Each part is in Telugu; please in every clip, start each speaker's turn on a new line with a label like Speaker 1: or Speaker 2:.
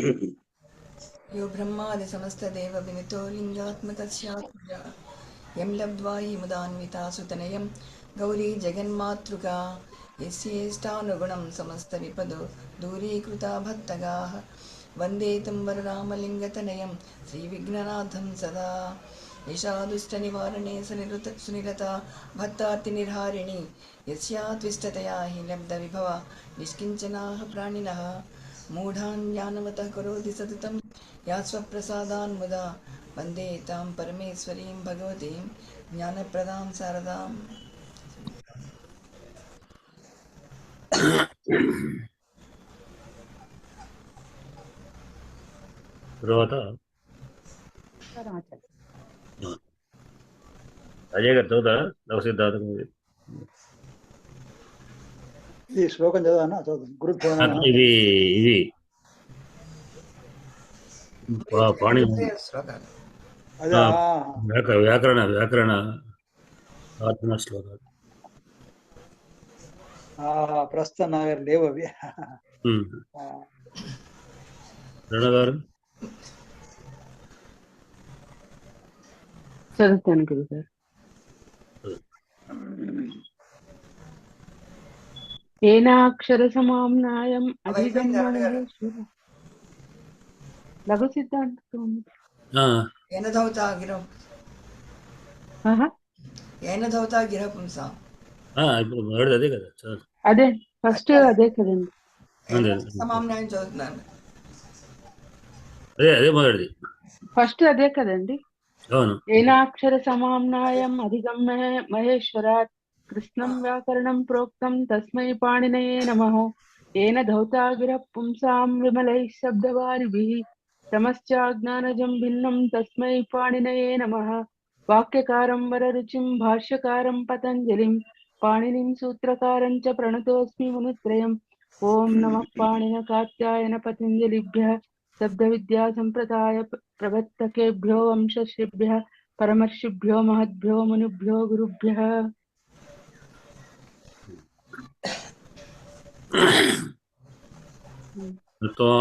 Speaker 1: यो ब्रह्मादि समस्तदेव विनितो लिङ्गात्मकस्यात्मजा यं लब्ध्वा हि मुदान्विता सुतनयं गौरी जगन्मातृका यस्येष्टानुगुणं समस्तविपदो दूरीकृता भक्तगाः वन्दे तं वररामलिङ्गतनयं श्रीविघ्ननाथं सदा निशादुष्टनिवारणे सुनिरता भक्तार्तिनिर्हारिणि यस्यात्विष्टतया हि लब्धविभवा निष्किञ्चनाः प्राणिनः मूढान् ज्ञानवतः करोति सततं या स्वप्रसादान् मुदा वन्दे तां परमेश्वरीं भगवतीं ज्ञानप्रदां शारदां
Speaker 2: తర్వాత అజయ్ గారు చదువుతారా లవసిద్ధార్థం
Speaker 3: ఈ శ్లోకం చదవనా? గురుభ్యో నమః.
Speaker 2: ఇది ఇది పాణి
Speaker 1: శ్లోకాలు
Speaker 3: అదే
Speaker 2: వ్యాకరణ ఆత్మ శ్లోకాలు
Speaker 3: ప్రస్తుతం నా దగ్గర లేవు అవి.
Speaker 2: గారు
Speaker 4: చదువుతాను గురు గారు. ఏనాక్షర సమామ్నాయం అధిగమ్యేశ్వర లఘు సిద్ధాంతం
Speaker 1: येन धौता गिरौ येन धौता गिरौ पुंसां
Speaker 2: ఇప్పుడు మొదటిది అదే కదా చదువు.
Speaker 4: అదే ఫస్ట్ అదే కదండి.
Speaker 1: సమామ్నాయం చదువుతున్నాను.
Speaker 2: అదే మొదటిది
Speaker 4: ఫస్ట్ అదే కదండి.
Speaker 2: అవును.
Speaker 4: ఏనాక్షర సమామ్నాయం అధిగమ్య మహేశ్వరాత్ కృష్ణం వ్యాకరణం ప్రోక్తం తస్మై పాణినయే నమః. ఏన ధౌతా గిరః పుంసాం విమలైః శబ్దవారిభిః తమశ్చాజ్ఞానజం భిన్నం తస్మై పాణినయే నమః. వాక్యకారం వరరుచిం భాష్యకారం పతంజలిం పాణినిం సూత్రకారం చ ప్రణతోస్మి మునిత్రయం. ఓం నమః పాణిన కాత్యాయన పతంజలిభ్యః శబ్ద విద్యా సంప్రదాయ ప్రవర్తకేభ్యో వంశశ్రేభ్యః పరమర్షిభ్యో మహద్భ్యో మునిభ్యో గురుభ్యః.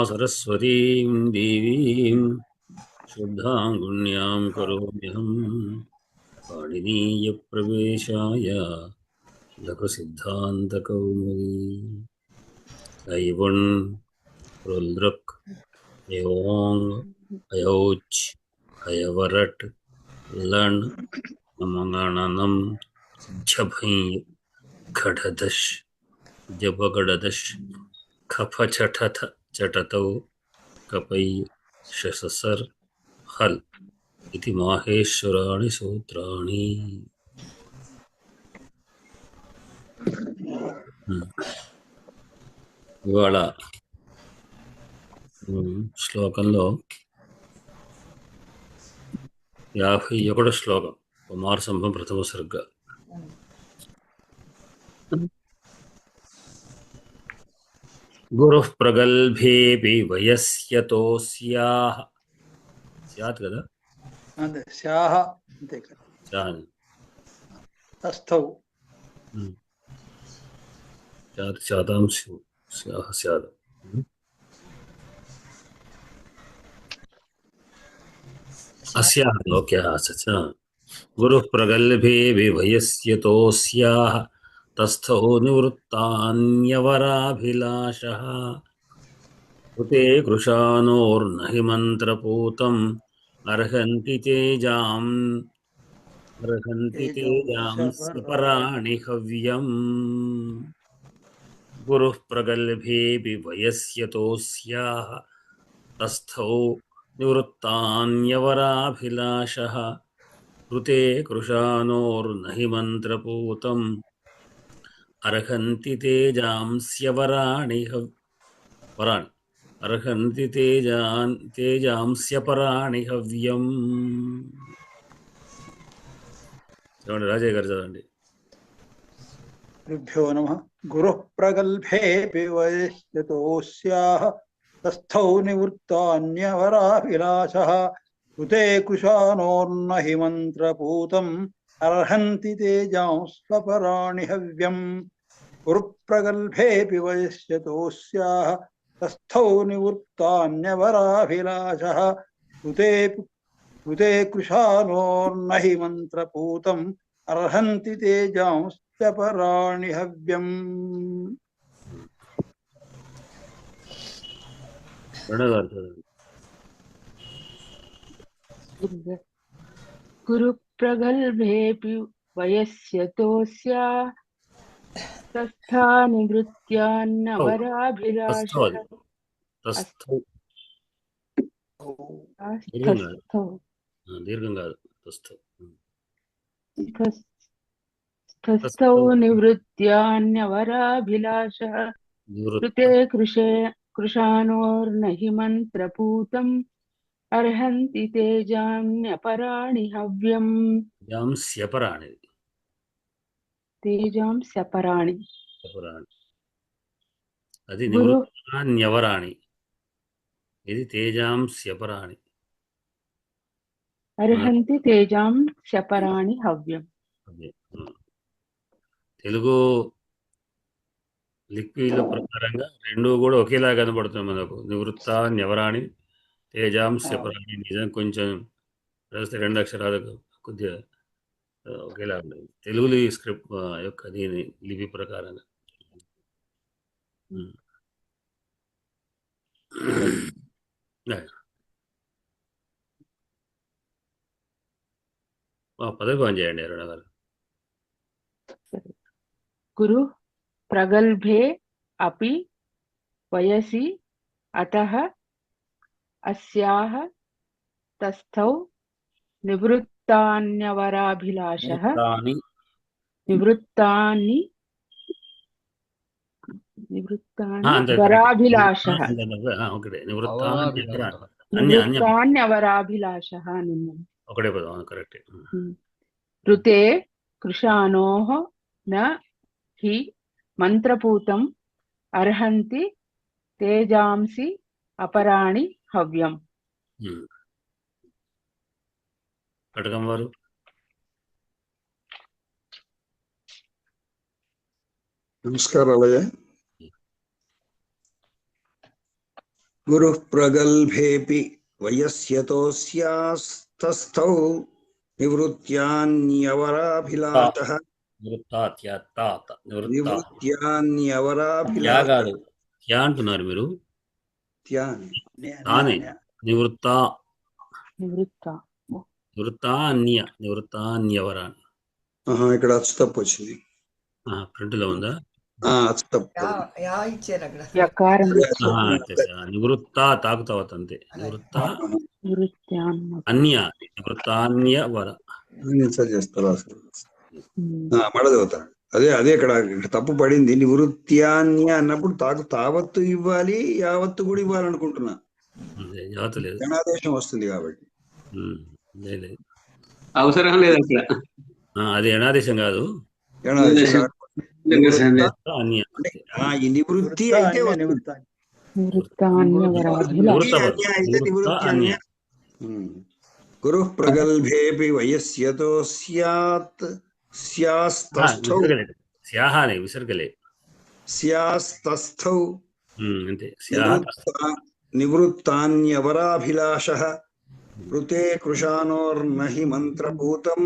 Speaker 2: సరస్వతీం దేవీం శుద్ధాం గుణ్యాం కరోమ్యహం పాణినీయ ప్రవేశాయ లఘు సిద్ధాంత కౌముదీ. ఐవన్ రుద్రక్ అయోంగ్ అయోచ్ అయవరట్ లణ్ మంగణనం ఝభై ఘటదశ్ జపగడదశ్ ఖఫచఠథ చటతౌ కపై శససర్ హల్ ఇది మాహేశ్వరాణి సూత్రాణి. ఇవాళ శ్లోకంలో 51 శ్లోకం కుమారసంభం ప్రథమ సర్గ. గురుః ప్రగల్భేపి వయస్యతోస్యాః స్యాత్ కదా
Speaker 3: అంతే స్యాహ అంతే కదా. తస్థౌ
Speaker 2: శాతాం స్యాహ స్యాద్. अस्याः लोक्यः सच गुरुः प्रगल्भे विभयस्यतोऽस्याः तस्थो निवृत्तान्यवराभिलाषः कृते कृशानोर्नहि मन्त्रपूतम् अर्हन्ति तेजांसि पराणि हव्यम्. गुरुः प्रगल्भे विभयस्यतोऽस्याः तस्थौ निवृत्तान्यवराभिलाषः कृते कृशानोर्नहि मन्त्रपूतम् अर्हन्ति तेजांस्यपराणि तेजांस्यपराणि हव्यम्. చూడండి రాజయ్య గారు చదవండి.
Speaker 3: గురుభ్యో నమః. గురుః ప్రగల్భేపి వయస్యతోస్యాః తస్థౌ నివృత్తాన్యవరాభిలాషः కృతే కుశానోర్నహి మంత్రపూతం అర్హంతి తేజాంస్వపరాణి హవ్యం. గురుః ప్రగల్భేపి వయస్యతోస్యాః तस्थौ निवृत्तान्यवराभिलाषः ऋते कृशानोर्न हि मन्त्रपूतम् अर्हन्ति तेजांश्च पराणि हव्यम्
Speaker 2: రెండోది అర్థం
Speaker 4: గురు ప్రగల్భేపి వయస్యతోస్యా తస్థా నివృత్యాన్నవరాభిలాషః
Speaker 2: తస్థౌ
Speaker 4: తస్థౌ
Speaker 2: దీర్ఘం కాదు తస్థౌ
Speaker 4: తస్థౌ నివృత్యాన్యవరాభిలాషः కృతే కృశానోర్నహి మంత్రపూతం అర్హంతి తేజాన్యపరాణి హవ్యం
Speaker 2: స్యపరాణి
Speaker 4: తేజాంస్యపరాణి
Speaker 2: అది
Speaker 4: గురు
Speaker 2: నివృత్తాన్యవరాణి ఇది తేజాంస్యపరాణి
Speaker 4: అర్హంతి తేజాంస్యపరాణి హవ్యం.
Speaker 2: తెలుగు లిక్విల ప్రకారంగా రెండు కూడా ఒకేలా కనబడుతుంది మనకు. నివృత్తాన్యవరాణి తేజాంస్యపరాణి. నిజం కొంచెం రాస్తే రెండు అక్షరాలు కొద్దిగా ఒకేలా ఉండదు తెలుగులో ఈ స్క్రిప్ట్ యొక్క దీని లిపి ప్రకారంగా. పదవి పని చేయండి అరుణ గారు.
Speaker 4: గురు ప్రగల్భే అపి వయసి అతః అస్యాః తస్థౌ నివృత్తాన్యవరాభిలాషః నివృత్తాన్ని వరాభిలాషః నివృత్తాన్యవరాభిలాషః
Speaker 2: ఒకటే పదం కరెక్ట్.
Speaker 4: ఋతే కృశానోః న హి మంత్రపూతం అర్హంతి తేజాంసి అపరాణి హవ్యం.
Speaker 2: కటకం వారు
Speaker 5: నమస్కారాలయ్య. గురుః ప్రగల్భేపి వయస్యతోస్యాస్తస్థౌ నివృత్యాన్యవరాభిలాషః నివృత్యాన్యవరాభిలాషः
Speaker 2: అంటున్నారు మీరు. నివృత్తాన్యవరాన్ని
Speaker 5: ఇక్కడ అచ్చు తప్పు వచ్చింది.
Speaker 2: ప్రింట్ లో ఉందా?
Speaker 5: అచ్చు తప్పు.
Speaker 1: యా ఇచ్చారు అక్కడ.
Speaker 2: నివృత్త తాకుతావత్ అంతే. నివృత్తాన్యవర
Speaker 5: చేస్తారు మళ్ళీ చదువుతాను. అదే ఇక్కడ తప్పు పడింది. నివృత్యాన్య అన్నప్పుడు తావత్తు ఇవ్వాలి, యావత్తు కూడా ఇవ్వాలనుకుంటున్నా. జనాదేశం వస్తుంది కాబట్టి
Speaker 6: అవసరం లేదు అక్కడ.
Speaker 2: అది ఎనాదేశం కాదు.
Speaker 5: ఈ నివృత్తి అయితే గురుః ప్రగల్భేపి వయస్యతోస్యాత్ స్యాస్తస్థౌ
Speaker 2: విసర్గలే
Speaker 5: స్యాస్తస్థౌ
Speaker 2: అంటే
Speaker 5: నివృత్తాన్యవరాభిలాషః ఋతే కృశానోర్నహి మంత్రభూతం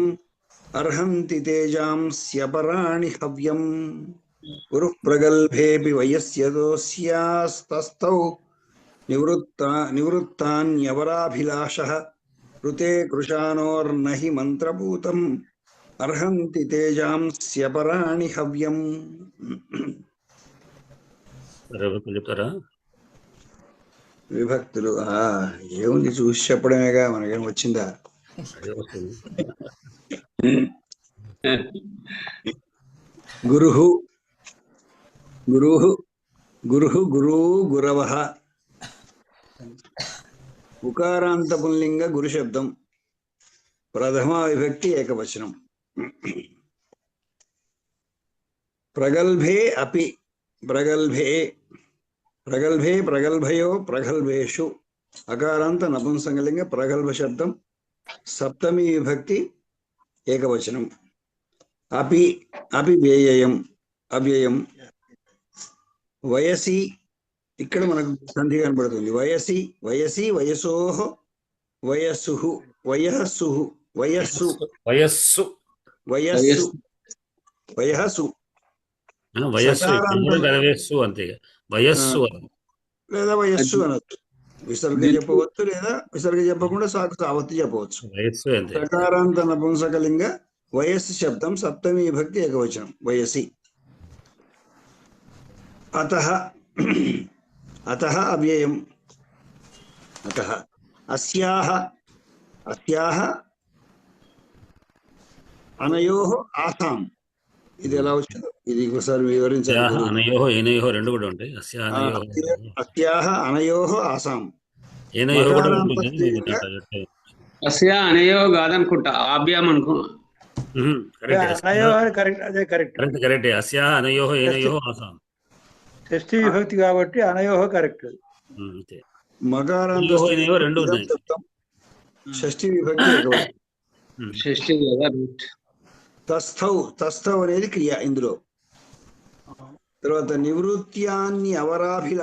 Speaker 5: అర్హంతి తేజాంస్యపరాణి హవ్యం. గురుః ప్రగల్భేపి వయస్యతోస్యాస్తస్థౌ నివృత్తాన్యవరాభిలాషః ఋతే కృశానోర్నహి మంత్రభూతం అర్హంతి తేజాంస్యపరాణి హవ్యం.
Speaker 2: చెప్తారా?
Speaker 5: విభక్తులు ఏముంది చూసి చెప్పడమేగా, మనకేం వచ్చిందా? గురుః గురవః ఉకారాంత పుల్లింగ గురు శబ్దం. ప్రథమ విభక్తి ఏకవచనం. ప్రగల్భే అపి ప్రగల్భే ప్రగల్భయో ప్రగల్భేషు అకారాంత నపుంసకలింగ ప్రగల్భ శబ్దం. సప్తమి విభక్తి ఏకవచనం. అపి వ్యయం అవ్యయం. వయసి ఇక్కడ మనకు సంధి కనబడుతుంది. వయసి వయసి వయసోహ వయస్సు వయస్సు వయస్సు
Speaker 2: వయస్సు
Speaker 5: వయస్సు వయస్సు
Speaker 2: వయస్సు
Speaker 5: సకారాంతం
Speaker 2: వయస్సు అంతే వయస్సు
Speaker 5: లేదా వయస్సు అనొచ్చు. విసర్గ చెప్పవచ్చు లేదా విసర్గ చెప్పకుండా సావత్తి చెప్పవచ్చు.
Speaker 2: వయస్సు అంతే.
Speaker 5: సకారాంత నపుంసకలింగ వయస్సు శబ్దం సప్తమి విభక్తి ఏకవచనం వయసి. అతః అతః అవ్యయం. అతః అస్యాహ అస్యాహ అనయోః ఆసాం. ఇది ఎలా వచ్చిందో ఇది ఒకసారి వివరించాలి.
Speaker 2: అనయోః ఏనయోః రెండు కూడా ఉంటాయి.
Speaker 5: అస్యాహ అనయోః ఆసాం.
Speaker 2: ఏనయోః కూడా ఉంటుంది.
Speaker 6: అస్య అనయోః కాదనుకుంటా, ఆభ్యాం అనుకో.
Speaker 2: కరెక్ట్. అస్యాహ అనయోః ఏనయోః ఆసాం.
Speaker 3: షష్ఠీ విభక్తి కాబట్టి అనయోః కరెక్ట్.
Speaker 2: అంతే.
Speaker 5: మకారాంత
Speaker 2: రెండు ఉన్నాయి.
Speaker 5: షష్ఠీ విభక్తి
Speaker 6: షష్ఠి కదా.
Speaker 5: తస్థౌ తస్థౌ అనేది క్రియ ఇందులో. తర్వాత నివృత్తాన్య వరాభిలాష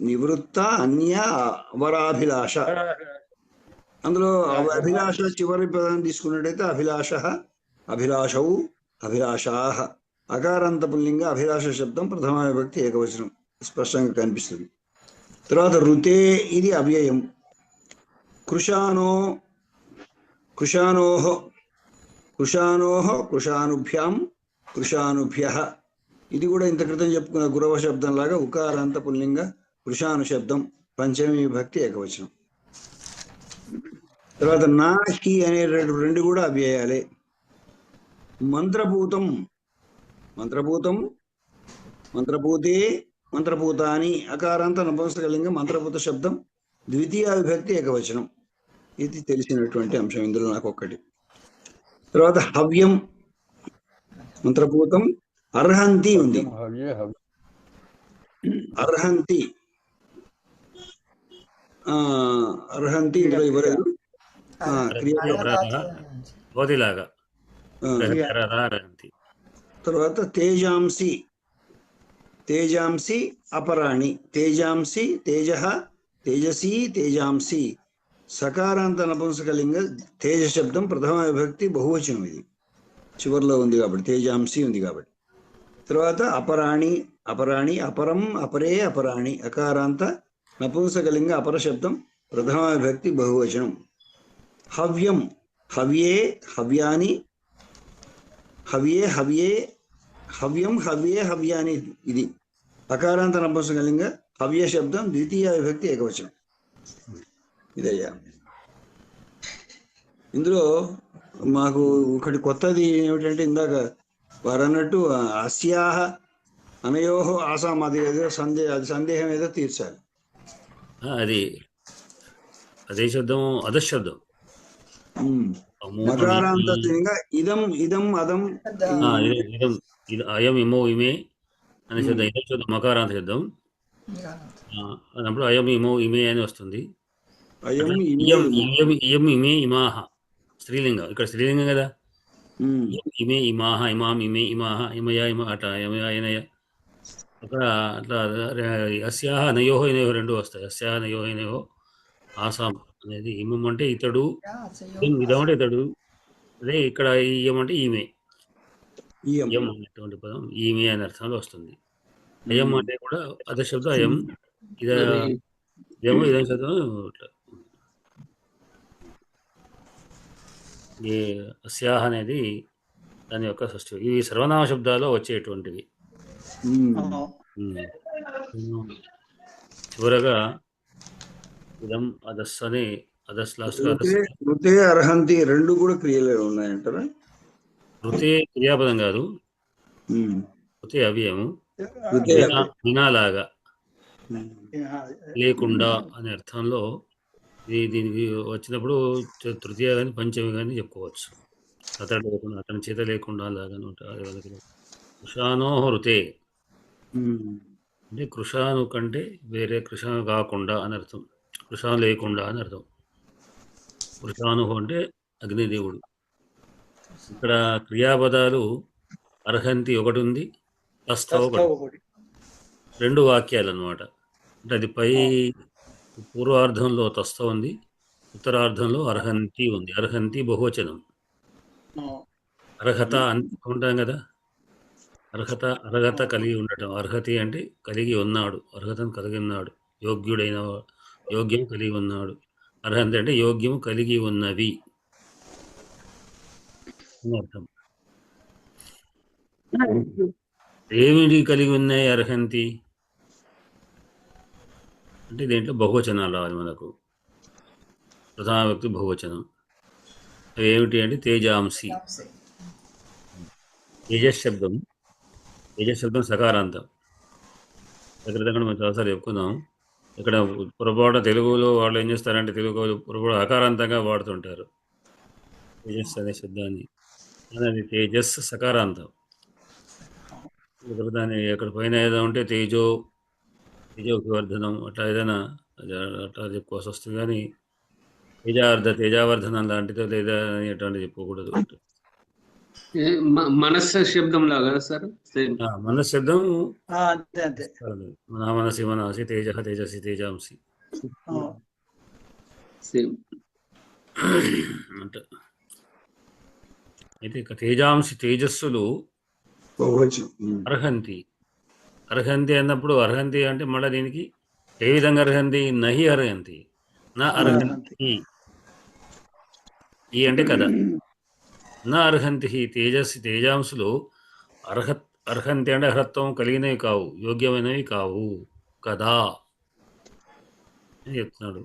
Speaker 5: నివృత్త అన్య వరాభిలాష. అందులో అభిలాష చివరి పదాన్ని తీసుకున్నట్టయితే అభిలాష అభిలాషౌ అభిలాషాః. అకారాంత పుల్లింగ అభిలాష శబ్దం ప్రథమ విభక్తి ఏకవచనం స్పష్టంగా కనిపిస్తుంది. తర్వాత ఋతే ఇది అవ్యయం. కృషానోః కృషానోః కృషానుభ్యాం కృషానుభ్యః. ఇది కూడా ఇంత క్రితం చెప్పుకున్న గురవ శబ్దం లాగా ఉకారాంత పుల్లింగ కృషాను శబ్దం పంచమి విభక్తి ఏకవచనం. తర్వాత నా హి అనే రెండు కూడా అవ్యయాలే. మంత్రభూతం మంత్రభూతం మంత్రభూతే మంత్రభూతాని. అకారాంత నపుంసకలింగ మంత్రభూత శబ్దం ద్వితీయ విభక్తి ఏకవచనం. ఇది తెలిసినటువంటి అంశం ఇందులో నాకు ఒక్కటి. తర్వాత హవ్యం మంత్రభూతం. అర్హంతి ఉంది. అర్హంతి అర్హంతి ఇందులో ఇవ్వలేదు. తర్వాత తేజాంసి తేజాంసి అపరాణి. తేజాంసి తేజః తేజసి తేజాంసి. సకారాంత నపుంసకలింగ తేజ శబ్దం ప్రథమ విభక్తి బహువచనం. ఇది చివరిలో ఉంది కాబట్టి తేజాంసి ఉంది కాబట్టి. తర్వాత అపరాణి అపరాణి అపరం అపరే అపరాణి. అకారాంత నపుంసకలింగ అపర శబ్దం ప్రథమ విభక్తి బహువచనం. హవ్యం హవ్యే హవ్యాని హవ్యే హవ్యే హవ్యం హవ్యే హవ్యాని. ఇది అకారాంత నపుంసకలింగ హవ్య శబ్దం ద్వితీయ విభక్తి ఏకవచనం. ఇదయ్యా. ఇందులో మాకు ఒకటి కొత్తది ఏమిటంటే ఇందాక వారు అన్నట్టు అస్యాహ అనయోః ఆసాం. అది ఏదో సందేహం ఏదో తీర్చాలి.
Speaker 2: అది అదే శబ్దం అధశబ్దం.
Speaker 5: మకారాంత ఇదం ఇదం అదం
Speaker 2: అయం ఇమో ఇమే అనే శబ్దం ఇదం శబ్దం మకారాంత శబ్దం. అప్పుడు అయం ఇమో ఇమే అని వస్తుంది. ఇయం ఇమే ఇమాహ స్త్రీలింగం. ఇక్కడ స్త్రీలింగం కదా. ఇమే ఇమాహ ఇమాం ఇమే ఇమాహ ఇమయ ఇమ అట యమయ ఇనయ. అక్కడ అట్లా అస్యాహ నయోహో ఇనయో రెండు వస్తాయి. అస్యాహ నయోహో ఇనయో ఆసాం అనేది. ఇమం అంటే ఇతడు, ఇదం అంటే ఇతడు. అదే ఇక్కడ ఇయం అంటే ఈమె. ఇయం అనేటువంటి పదం ఈమె అనే అర్థంలో వస్తుంది. అయం అంటే కూడా అధ శబ్దం అయం. ఇదేమో ఇదం శబ్దం. ఈ అస్యాహ అనేది దాని యొక్క షష్ఠి. ఇవి సర్వనామ శబ్దాల్లో వచ్చేటువంటివి. చివరగా ఇదం అదస్ అని అదస్ లాస్ట్
Speaker 5: ఋతే అర్హంతి రెండు కూడా క్రియలు ఉన్నాయంటారా?
Speaker 2: ఋతే క్రియాపదం కాదు. ఋతే అవ్యయము. వినాలాగా లేకుండా అనే అర్థంలో దీనికి వచ్చినప్పుడు తృతీయ కానీ పంచమి కానీ చెప్పుకోవచ్చు. అతడు లేకుండా అతని చేత లేకుండా లాగా. కృషానో ఋతే అంటే కృషాను కంటే వేరే కృషాను కాకుండా అని అర్థం. కృషాను లేకుండా అని అర్థం. కృషాను అంటే అగ్నిదేవుడు. ఇక్కడ క్రియాపదాలు అర్హంతి ఒకటి ఉంది, తస్థౌ
Speaker 3: తస్థౌ
Speaker 2: ఒకటి.
Speaker 3: ఒకటి.
Speaker 2: 2 వాక్యాలు అన్నమాట. అంటే అది పై పూర్వార్ధంలో తస్థ ఉంది, ఉత్తరార్ధంలో అర్హంతి ఉంది. అర్హంతి బహువచనం. అర్హత అనుకుంటాం కదా, అర్హత కలిగి ఉండటం. అర్హతి అంటే కలిగి ఉన్నాడు, అర్హతను కలిగి ఉన్నాడు, యోగ్యుడైన యోగ్యం కలిగి ఉన్నాడు. అర్హంతి అంటే యోగ్యం కలిగి ఉన్నవి అని అర్థం. ఏమిటి కలిగి ఉన్నాయి అర్హంతి అంటే దీంట్లో బహువచనాలు రావాలి మనకు. ప్రధాన వ్యక్తి బహువచనం. అవి ఏమిటి అంటే తేజాంసి. తేజస్ శబ్దం సకారాంతం. దగ్గర మనం చాలాసార్లు చెప్పుకుందాం. ఇక్కడ పొరపాటు తెలుగులో వాళ్ళు ఏం చేస్తారంటే తెలుగు పొరపాటు అకారాంతంగా వాడుతుంటారు తేజస్ అనే శబ్దాన్ని. అది తేజస్ సకారాంతం. ఇక్కడ దాన్ని ఎక్కడ పైన ఏదో ఉంటే తేజోవర్ధనం అట్లా ఏదైనా అట్లా చెప్పుకోవాల్సి వస్తుంది. కానీ తేజావర్ధనం లాంటిదో లేదా అనేటువంటి చెప్పుకోకూడదు.
Speaker 6: మనస్సు శబ్దం లాగా సార్.
Speaker 2: మనశబ్దం
Speaker 3: అంతే అంతే.
Speaker 2: మన మనసి తేజసి తేజాంసి అంట. అయితే ఇక తేజాంసి తేజస్సులు అర్హంతి అన్నప్పుడు అర్హంతి అంటే మళ్ళీ దీనికి ఏ విధంగా అర్హంతి? నహి అర్హంతి, నా అర్హంతి. ఈ అంటే కదా, నా అర్హంతి తేజాంసులు అర్హంతి అంటే అర్హత్వం కలిగినవి కావు, యోగ్యమైనవి కావు కదా అని చెప్తున్నాడు.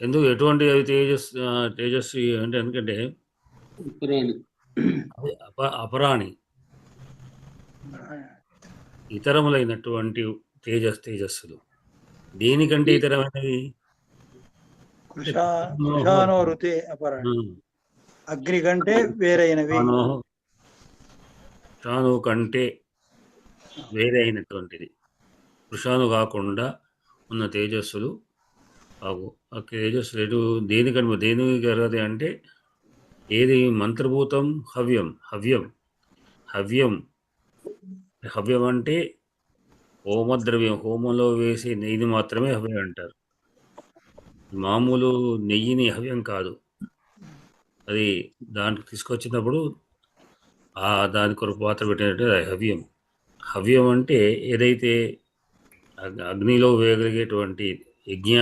Speaker 2: ఎందుకు ఎటువంటి అవి తేజస్సు అంటే ఎందుకంటే అపరాణి ఇతరములైనటువంటి తేజస్సులు. దేనికంటే ఇతరమైనవి?
Speaker 3: అగ్ని కంటే వేరైనవి,
Speaker 2: కృషాను కంటే వేరే అయినటువంటిది. కృషాను కాకుండా ఉన్న తేజస్సులు కావు. ఆ తేజస్సులు దేనికి అర్హత అంటే ఏది? మంత్రభూతం హవ్యం అంటే హోమద్రవ్యం, హోమంలో వేసే నెయ్యిని మాత్రమే హవ్యం అంటారు. మామూలు నెయ్యిని హవ్యం కాదు. అది దానికి తీసుకొచ్చినప్పుడు దాని కొరకు పాత్ర పెట్టినట్టు హవ్యం అంటే ఏదైతే అగ్నిలో వేయగలిగేటువంటి యజ్ఞ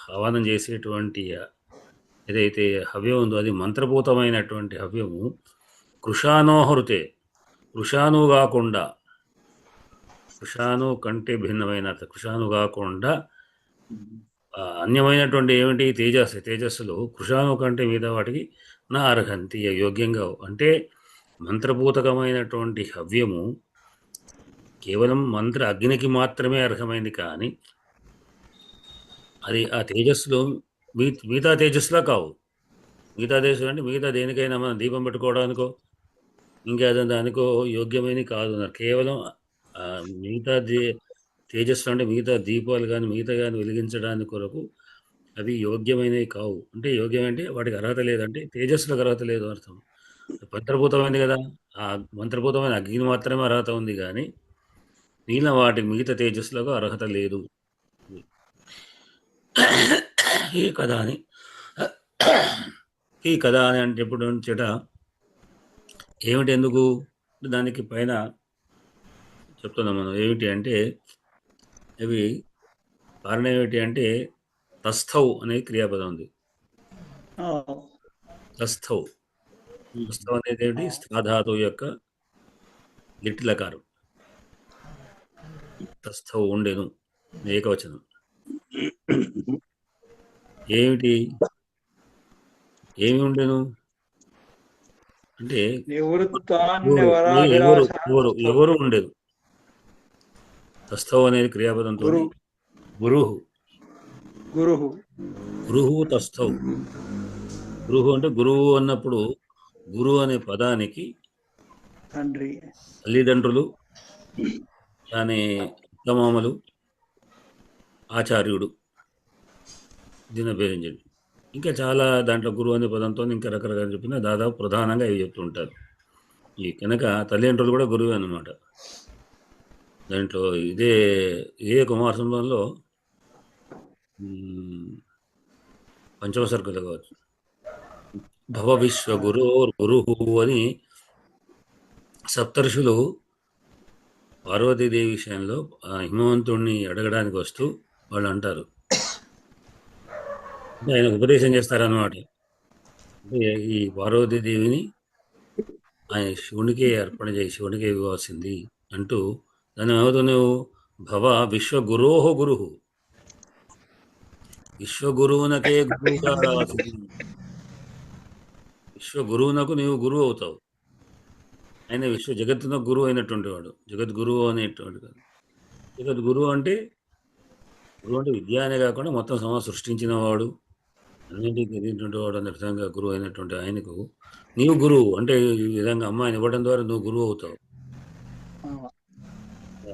Speaker 2: హవనం చేసేటువంటి ఏదైతే హవ్యం ఉందో అది మంత్రభూతమైనటువంటి హవ్యము. కృషానోహృతే, కృషాను కాకుండా, కృషాను కంటే భిన్నమైన కృషాను కాకుండా అన్యమైనటువంటి ఏమిటి? తేజస్సులు కృషాను కంటే మిగతా వాటికి నా అర్హంతి యోగ్యంగా. అంటే మంత్రభూతకమైనటువంటి హవ్యము కేవలం అగ్నికి మాత్రమే అర్హమైంది. కానీ అది ఆ తేజస్సులో మిగతా తేజస్సులా కావు. మిగతా తేజస్సు అంటే మిగతా దేనికైనా మనం దీపం పెట్టుకోవడానికో ఇంకా దానికో యోగ్యమైనవి కాదు. కేవలం మిగతా తేజస్సు అంటే మిగతా దీపాలు కానీ మిగతా కానీ వెలిగించడానికి కొరకు అవి యోగ్యమైనవి కావు. అంటే యోగ్యమంటే వాటికి అర్హత లేదంటే తేజస్సులకు అర్హత లేదు అర్థం. మంత్రభూతమైంది కదా, ఆ మంత్రభూతమైన అగ్ని మాత్రమే అర్హత ఉంది. కానీ మిగిలిన వాటికి మిగతా తేజస్సులకు అర్హత లేదు. ఈ కథ అని అంటే ఎప్పుడు చెట ఏమిటి? ఎందుకు? దానికి పైన చెప్తున్నాం మనం. ఏమిటి అంటే అవి కారణం ఏమిటి అంటే తస్థౌ అనే క్రియాపదం ఉంది. తస్థౌ అనేది ఏమిటి? స్థాధాతువు యొక్క లిట్లకారం. తస్థౌ ఉండెను ఏకవచనం. ఏమి ఉండెను అంటే ఎవరు ఉండేది. తస్థౌ అనేది క్రియాపదంతో గురుహు తస్థౌ. గురుహు అంటే గురువు అన్నప్పుడు గురువు అనే పదానికి
Speaker 3: తండ్రి,
Speaker 2: తల్లిదండ్రులు, దాని అత్తమామలు, ఆచార్యుడు దీన్ని భేదించండి. ఇంకా చాలా దాంట్లో గురువు అనే పదంతో ఇంకా రకరకాలు చెప్పిన దాదాపు ప్రధానంగా ఇవి చెప్తుంటారు. ఈ కనుక తల్లిదండ్రులు కూడా గురువే అన్నమాట. దాంట్లో ఇదే కుమార సంభవంలో పంచమ సర్గలో కావచ్చు, భవ విశ్వ గురు అని సప్తర్షులు పార్వతీదేవి విషయంలో హిమవంతుడిని అడగడానికి వస్తూ వాళ్ళు అంటారు, ఆయన ఉపదేశం చేస్తారన్నమాట. అంటే ఈ పార్వతీదేవిని ఆయన శివునికే అర్పణ చేసి శివునికే ఇవ్వాల్సింది అంటూ దాని ఏమవుతుంది, నువ్వు భవ విశ్వగురోహో గురు, విశ్వగురువునకే గురువుగా రావాల్సింది, విశ్వగురువునకు నీవు గురువు అవుతావు. ఆయన జగత్తునకు గురువు అయినటువంటి వాడు, జగద్గురువు అనేటువంటి వాడు. జగద్గురువు అంటే విద్య అనే కాకుండా మొత్తం సమాజం సృష్టించిన వాడు, అన్నింటికి తెలియనటువంటి వాడు అనే విధంగా గురువు అయినటువంటి ఆయనకు నీవు గురువు అంటే ఈ విధంగా అమ్మాయిని ఇవ్వడం ద్వారా నువ్వు గురువు అవుతావు.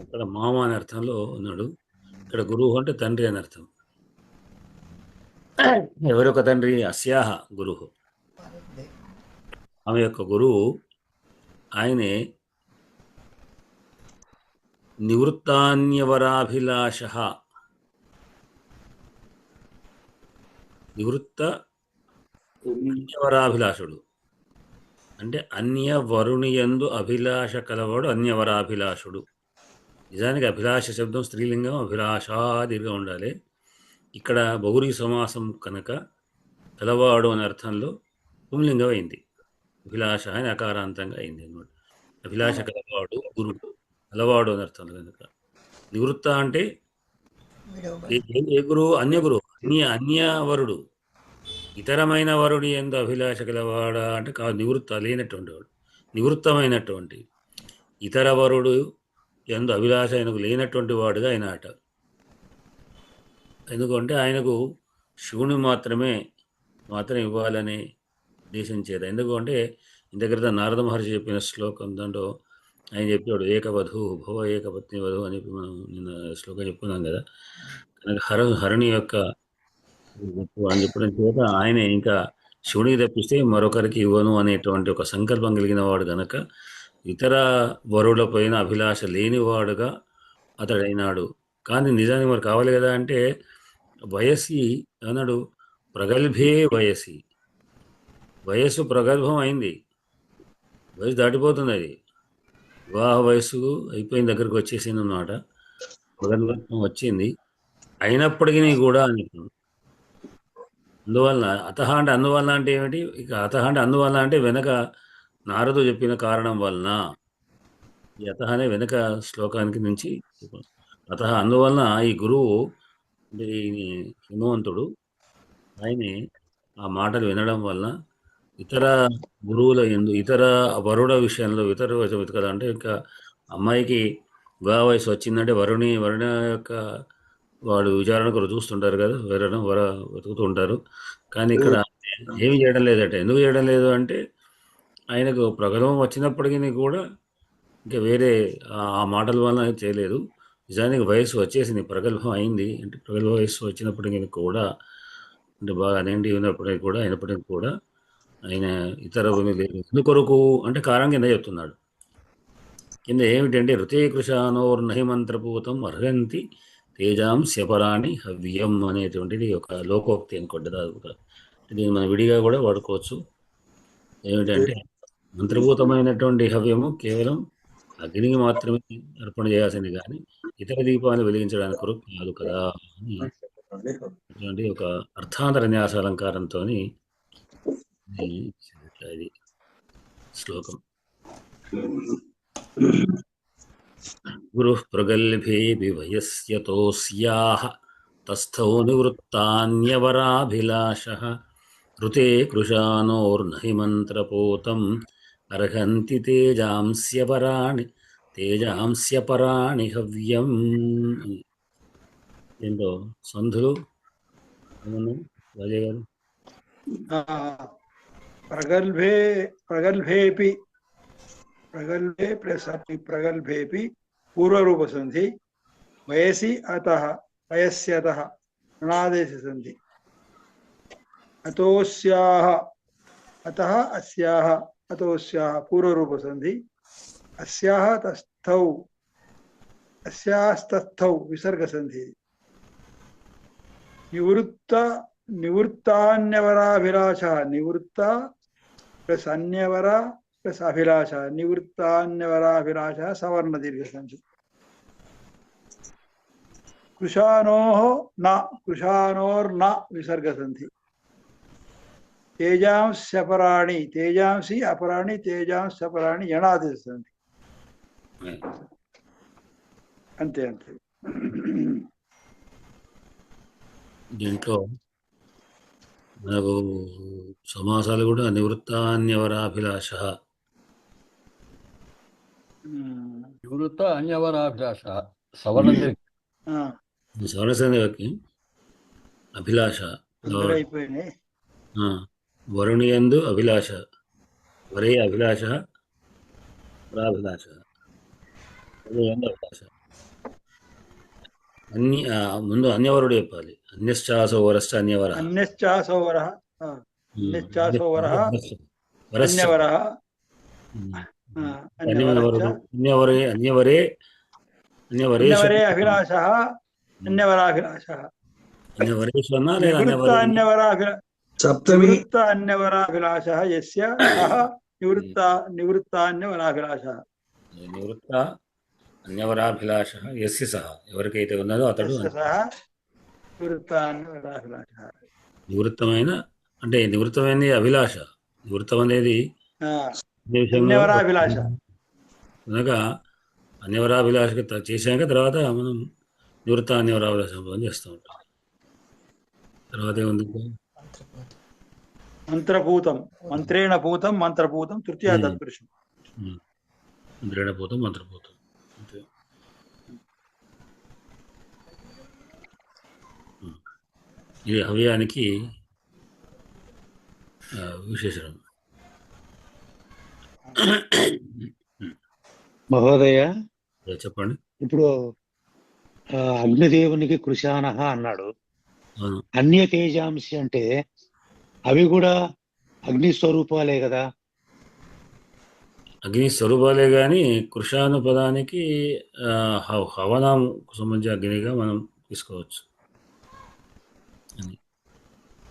Speaker 2: అక్కడ మామ అనే అర్థంలో ఉన్నాడు, ఇక్కడ గురువు అంటే తండ్రి అని అర్థం. ఎవరొక తండ్రి? అస్యాహ గురువు, ఆమె యొక్క గురువు ఆయనే నివృత్తాన్యవరాభిలాష, అన్యవరాభిలాషుడు అంటే అన్యవరునియందు అభిలాష కలవాడు అన్యవరాభిలాషుడు. నిజానికి అభిలాష శబ్దం స్త్రీలింగం, అభిలాషాదిగా ఉండాలి. ఇక్కడ బహురీ సమాసం కనుక కలవాడు అనే అర్థంలో పుంలింగం అయింది, అభిలాష అని అకారాంతంగా అయింది అన్నమాట. అభిలాష కలవాడు గురువు, కలవాడు అని అర్థం కనుక. నివృత్త అంటే ఏ గురువు? అన్య గురువు, అన్యవరుడు, ఇతరమైన వరుడి ఎందు అభిలాష కలవాడా అంటే కాదు, నివృత్త లేనటువంటి వాడు, నివృత్తమైనటువంటి ఇతర వరుడు ఎందు అభిలాష ఆయనకు లేనటువంటి వాడుగా ఆయన ఆట. ఎందుకంటే ఆయనకు శివుని మాత్రమే ఇవ్వాలని ఉద్దేశించేది. ఎందుకంటే ఇంతక్రిత నారద మహర్షి చెప్పిన శ్లోకం దాంట్లో ఆయన చెప్పాడు, ఏకవధు భవ ఏకపత్ని వధు అని చెప్పి మనం నిన్న శ్లోకం చెప్పుకున్నాం కదా. కనుక హరుని యొక్క అని చెప్పడం చేత ఆయన ఇంకా శివుడికి తప్పిస్తే మరొకరికి ఇవ్వను అనేటువంటి ఒక సంకల్పం కలిగిన వాడు కనుక ఇతర వరులపైన అభిలాష లేనివాడుగా అతడైనాడు. కానీ నిజానికి మరి కావాలి కదా అంటే వయసి అన్నాడు, ప్రగల్భే వయసి, వయస్సు ప్రగల్భం అయింది, వయసు దాటిపోతుంది, అది వివాహ వయస్సు అయిపోయిన దగ్గరకు వచ్చేసింది అన్నమాట, ప్రగల్భం వచ్చింది. అయినప్పటికీ కూడా అందువలన అందువలన అంటే ఏమిటి? ఇక అందువలన అంటే వెనక నారదు చెప్పిన కారణం వలన, ఈ అనే వెనక శ్లోకానికి నుంచి అందువలన ఈ గురువు అంటే హిమవంతుడు ఆయనే ఆ మాటలు వినడం వలన ఇతర గురువుల ఇతర వరుడ విషయంలో కదా అంటే ఇంకా అమ్మాయికి వివాహ వయసు వచ్చిందంటే వరుణ యొక్క వాడు విచారణ కూడా చూస్తుంటారు కదా, వెతుకుతూ ఉంటారు. కానీ ఇక్కడ ఏమి చేయడం లేదట. ఎందుకు చేయడం లేదు అంటే ఆయనకు ప్రగల్భం వచ్చినప్పటికీ కూడా ఇంకా వేరే ఆ మాటల వలన చేయలేదు. నిజానికి వయస్సు వచ్చేసింది, ప్రగల్భం అయింది. అంటే ప్రగల్భ వయస్సు వచ్చినప్పటికీ కూడా అంటే బాగా అనేంటి అయినప్పటికీ కూడా ఆయన ఇతర ఎందుకొరకు అంటే కారణం కింద చెప్తున్నాడు. కింద ఏమిటంటే ఋతే కృషానోర్నహి మంత్రపూతం అర్హంతి తేజాంస్యపరాణి హవ్యం అనేటువంటిది ఒక లోకోక్తి అనుకోండి. దాదాపుగా దీన్ని మనం విడిగా కూడా వాడుకోవచ్చు. ఏమిటంటే మంత్రభూతమైనటువంటి హవ్యము కేవలం అగ్నికి మాత్రమే అర్పణ చేయాల్సింది, కానీ ఇతర దీపాన్ని వెలిగించడానికి కొరకు కాదు కదా అని అటువంటి ఒక అర్థాంతర న్యాస అలంకారంతో ఇది శ్లోకం. గురుః ప్రగల్భేపి వయస్యతోస్యాః తస్థౌ నివృత్తాన్యవరాభిలాషః ఋతే కృశానోర్నహి మంత్రపోతం అర్హంతి తేజాంస్యపరాణి హవ్యం. ఏంటో సంధులు రాజయ్య గారు?
Speaker 3: ప్రగల్భే ప్లస్ ప్రగల్భేపి పూర్వరూప సంధి, వయసి అతః వయస్యతః ణాదేశ సంధి, అతోస్యాః అతః అస్యాః अतोस्याः पूर्वरूपसन्धि अस्याः तस्थौ विसर्गसन्धि निवृत्तान्यवराभिलाषः निवृत्त प्लस अन्यवरा प्लस अभिलाषः निवृत्तान्यवराभिलाषः सवर्णदीर्घसन्धि कृशानोर्न विसर्गसन्धि तेजांस्यपराणि तेजांसि अपराणि तेजांस्यपराणि यणादिसन्धि అంతే అంతే.
Speaker 2: దీంట్లో మనకు సమాసాలు కూడా నివృత్తాన్యవరాభిలాష,
Speaker 7: నివృత్త అన్యవరాభిలాష సవర్ణ
Speaker 2: సవర్ణ సంధికి అభిలాష
Speaker 3: అయిపోయినాయి.
Speaker 2: వరుణియందు అభిలాష, వరే అభిలాష, వరాభిలాష, అభిలాష. ముందు అన్యవరుడు చెప్పాలి. అన్యశ్చాసోవరశ్చ అన్యవర
Speaker 3: అన్యశ్చాసోవరః అన్యశ్చాసోవరః అన్యవరః
Speaker 2: అన్యవరే అన్యవరే
Speaker 3: అన్యవరే అభిలాషः అన్యవరాభిలాషः
Speaker 2: అన్యవరేశ్వరనా లేదా
Speaker 3: నివృత్త అన్యవరాభిలాష
Speaker 5: సప్తమి
Speaker 3: నివృత్త అన్యవరాభిలాషः యస్య సహ నివృత్తాన్యవరాభిలాషः
Speaker 2: నివృత్త అన్యవరాభిలాష యస్య సహ, ఎవరికైతే ఉన్నదో అతడు నివృత్తమైన, అంటే నివృత్తమైనది అభిలాష. నివృత్తం అనేది
Speaker 3: అన్యవరాభిలాష
Speaker 2: కనుక అన్యవరాభిలాష చేశాక తర్వాత మనం నివృత్త అన్యవరాభిలాష చేస్తూ ఉంటాం. తర్వాత ఏముంది?
Speaker 3: మంత్రభూతం మంత్రేణ పూతం మంత్రభూతం తృతీయ తత్పురుషం.
Speaker 2: మంత్రేణ పూతం మంత్రభూతం. ఇది హవ్యానికి విశేషణం.
Speaker 8: మహోదయ,
Speaker 2: చెప్పండి.
Speaker 8: ఇప్పుడు అగ్నిదేవునికి కృశానః అన్నాడు. అన్య తేజాంసి అంటే అవి కూడా అగ్ని స్వరూపాలే కదా?
Speaker 2: అగ్ని స్వరూపాలే కానీ కృషాను పదానికి హవనం సంబంధించిన అగ్నిగా మనం తీసుకోవచ్చు.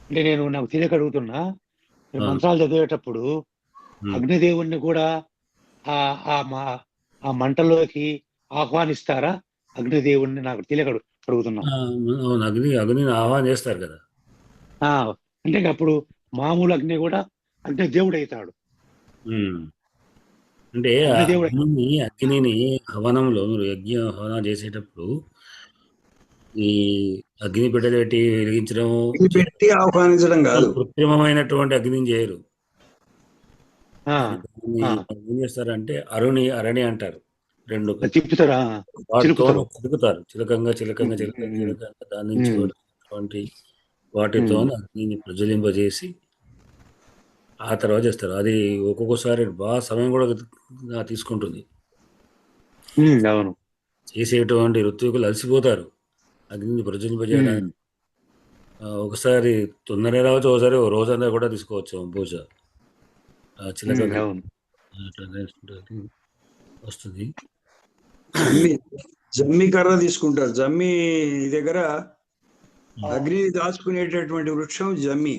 Speaker 8: అంటే నాకు తెలియక అడుగుతున్నా, మంత్రాలు చదివేటప్పుడు అగ్నిదేవుణ్ణి కూడా ఆ మంటలోకి ఆహ్వానిస్తారా? అగ్నిదేవుణ్ణి నాకు తెలియక అడుగుతున్నా.
Speaker 2: అగ్నిని ఆహ్వానం చేస్తారు కదా.
Speaker 8: అంటే అప్పుడు మామూలు అగ్ని కూడా అగ్నిదేవుడు అవుతాడు.
Speaker 2: అంటే అగ్నిని హవనంలో మీరు యజ్ఞ హవనం చేసేటప్పుడు ఈ అగ్ని పెట్టెలు వెలిగించడం,
Speaker 5: పెట్టి ఆహ్వానించడం కాదు,
Speaker 2: కృత్రిమమైనటువంటి అగ్నిని చేయరు. ఏం చేస్తారంటే అరణి అంటారు. రెండు చిలుకుతారు, చిలకంగా దాని నుంచి వాటితో అగ్నిని ప్రజ్వలింపజేసి ఆ తర్వాత చేస్తారు. అది ఒక్కొక్కసారి బాగా సమయం కూడా తీసుకుంటుంది. చేసేటువంటి ఋత్వికులు అలసిపోతారు అగ్నిని ప్రజ్వలింపజేయడానికి. ఒకసారి తొందరగా రావచ్చు, ఒకసారి రోజంతా కూడా తీసుకోవచ్చు పూజ. చిలక వస్తుంది.
Speaker 5: జమ్మి కర్ర తీసుకుంటారు. జమ్మి దగ్గర అగ్నిని దాచుకునేటటువంటి వృక్షం జమ్మి.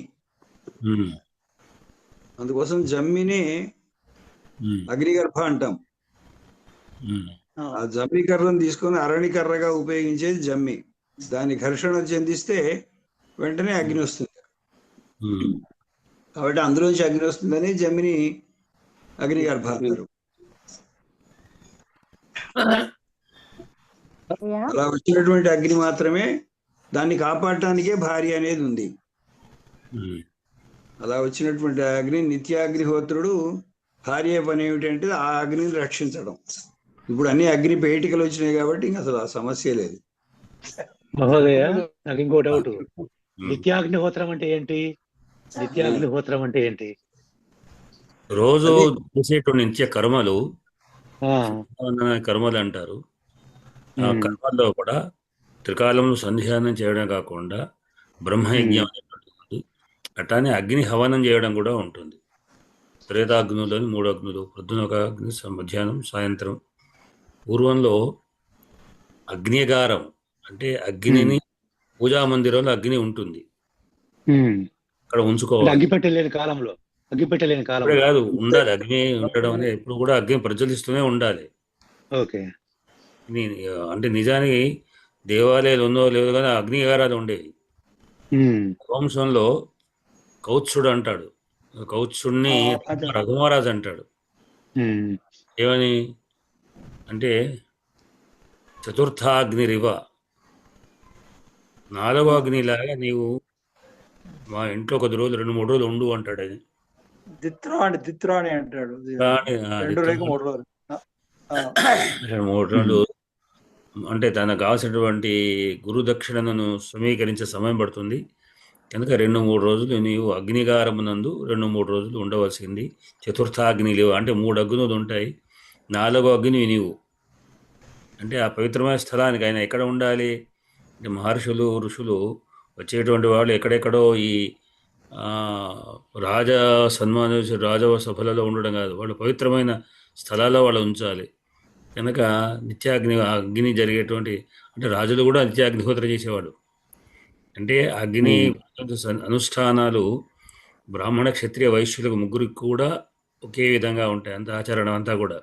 Speaker 5: అందుకోసం జమ్మిని అగ్నిగర్భ అంటాం. ఆ జమ్మి కర్రను తీసుకొని అరణి కర్రగా ఉపయోగించేది జమ్మి. దాని ఘర్షణ చెందిస్తే వెంటనే అగ్ని వస్తుంది. కాబట్టి అందులోంచి అగ్ని వస్తుందని జమ్మిని అగ్నిగర్భ అంటారు. అలా వచ్చినటువంటి అగ్ని మాత్రమే, దాన్ని కాపాడటానికే భార్య అనేది ఉంది. అలా వచ్చినటువంటి అగ్ని నిత్యాగ్నిహోత్రుడు భార్య పని ఏమిటంటే ఆ అగ్నిని రక్షించడం. ఇప్పుడు అన్ని అగ్ని పేటికలు వచ్చినాయి కాబట్టి ఇంకా అసలు ఆ సమస్య లేదు.
Speaker 8: మహోదయ, నాకు ఇంకో డౌట్. నిత్యాగ్నిహోత్రం అంటే ఏంటి? నిత్యాగ్నిహోత్రం అంటే ఏంటి?
Speaker 2: రోజు చేసేటువంటి నిత్య కర్మలు కర్మలు అంటారు. ఆ కర్మల్లో కూడా త్రికాలంలో సంధ్యానం చేయడం కాకుండా బ్రహ్మయజ్ఞం అనేటువంటిది, అట్లానే అగ్ని హవనం చేయడం కూడా ఉంటుంది. త్రేతాగ్నులని 3 అగ్నులు, పొద్దున ఒక అగ్ని, మధ్యాహ్నం, సాయంత్రం. పూర్వంలో అగ్నిగారం అంటే అగ్నిని పూజా మందిరంలో అగ్ని ఉంటుంది, అక్కడ
Speaker 8: అంటే
Speaker 2: ఉంచుకోవాలి.
Speaker 8: అగ్గిపెట్టలేని కాలంలో
Speaker 2: ఇప్పుడే
Speaker 8: కాలంలో
Speaker 2: కాదు, ఉండాలి. అగ్ని ఉండడం అనేది ఎప్పుడు కూడా అగ్ని ప్రజ్వలిస్తూనే ఉండాలి.
Speaker 8: ఓకే.
Speaker 2: అంటే నిజానికి దేవాలయాలు ఉందో లేదో కానీ అగ్నిగారాలు ఉండేవి. వంశంలో కౌత్సుడు అంటాడు, కౌత్సుడిని
Speaker 3: అదే.
Speaker 2: రఘుమహారాజు అంటాడు. ఏమని అంటే చతుర్థాగ్నిరివ, 4వ అగ్నిలాగా నీవు మా ఇంట్లో కొద్ది రోజులు 2-3 రోజులు ఉండు అంటాడు. అది
Speaker 3: దిత్రాణి అంటాడు.
Speaker 2: కానీ
Speaker 3: 2 లేక 3 రోజులు.
Speaker 2: 3 రోజులు అంటే తనకు కావాల్సినటువంటి గురు దక్షిణను సమీకరించే సమయం పడుతుంది కనుక 2-3 రోజులు నీవు అగ్నిగారమునందు 2-3 రోజులు ఉండవలసింది. చతుర్థాగ్నిలు అంటే 3 అగ్నులు ఉంటాయి, 4వ అగ్ని నీవు. అంటే ఆ పవిత్రమైన స్థలానికి ఆయన ఎక్కడ ఉండాలి అంటే మహర్షులు ఋషులు వచ్చేటువంటి వాళ్ళు ఎక్కడెక్కడో ఈ రాజ సన్మాన రాజవ సభలలో ఉండడం కాదు, వాళ్ళు పవిత్రమైన స్థలాల్లో వాళ్ళు ఉంచాలి. కనుక అగ్ని జరిగేటువంటి అంటే రాజులు కూడా నిత్యాగ్నిహోత్ర చేసేవాడు. అంటే అగ్ని అనుష్ఠానాలు బ్రాహ్మణ క్షత్రియ వైశ్యులకు ముగ్గురికి కూడా ఒకే విధంగా ఉంటాయి. అంత ఆచరణ అంతా కూడా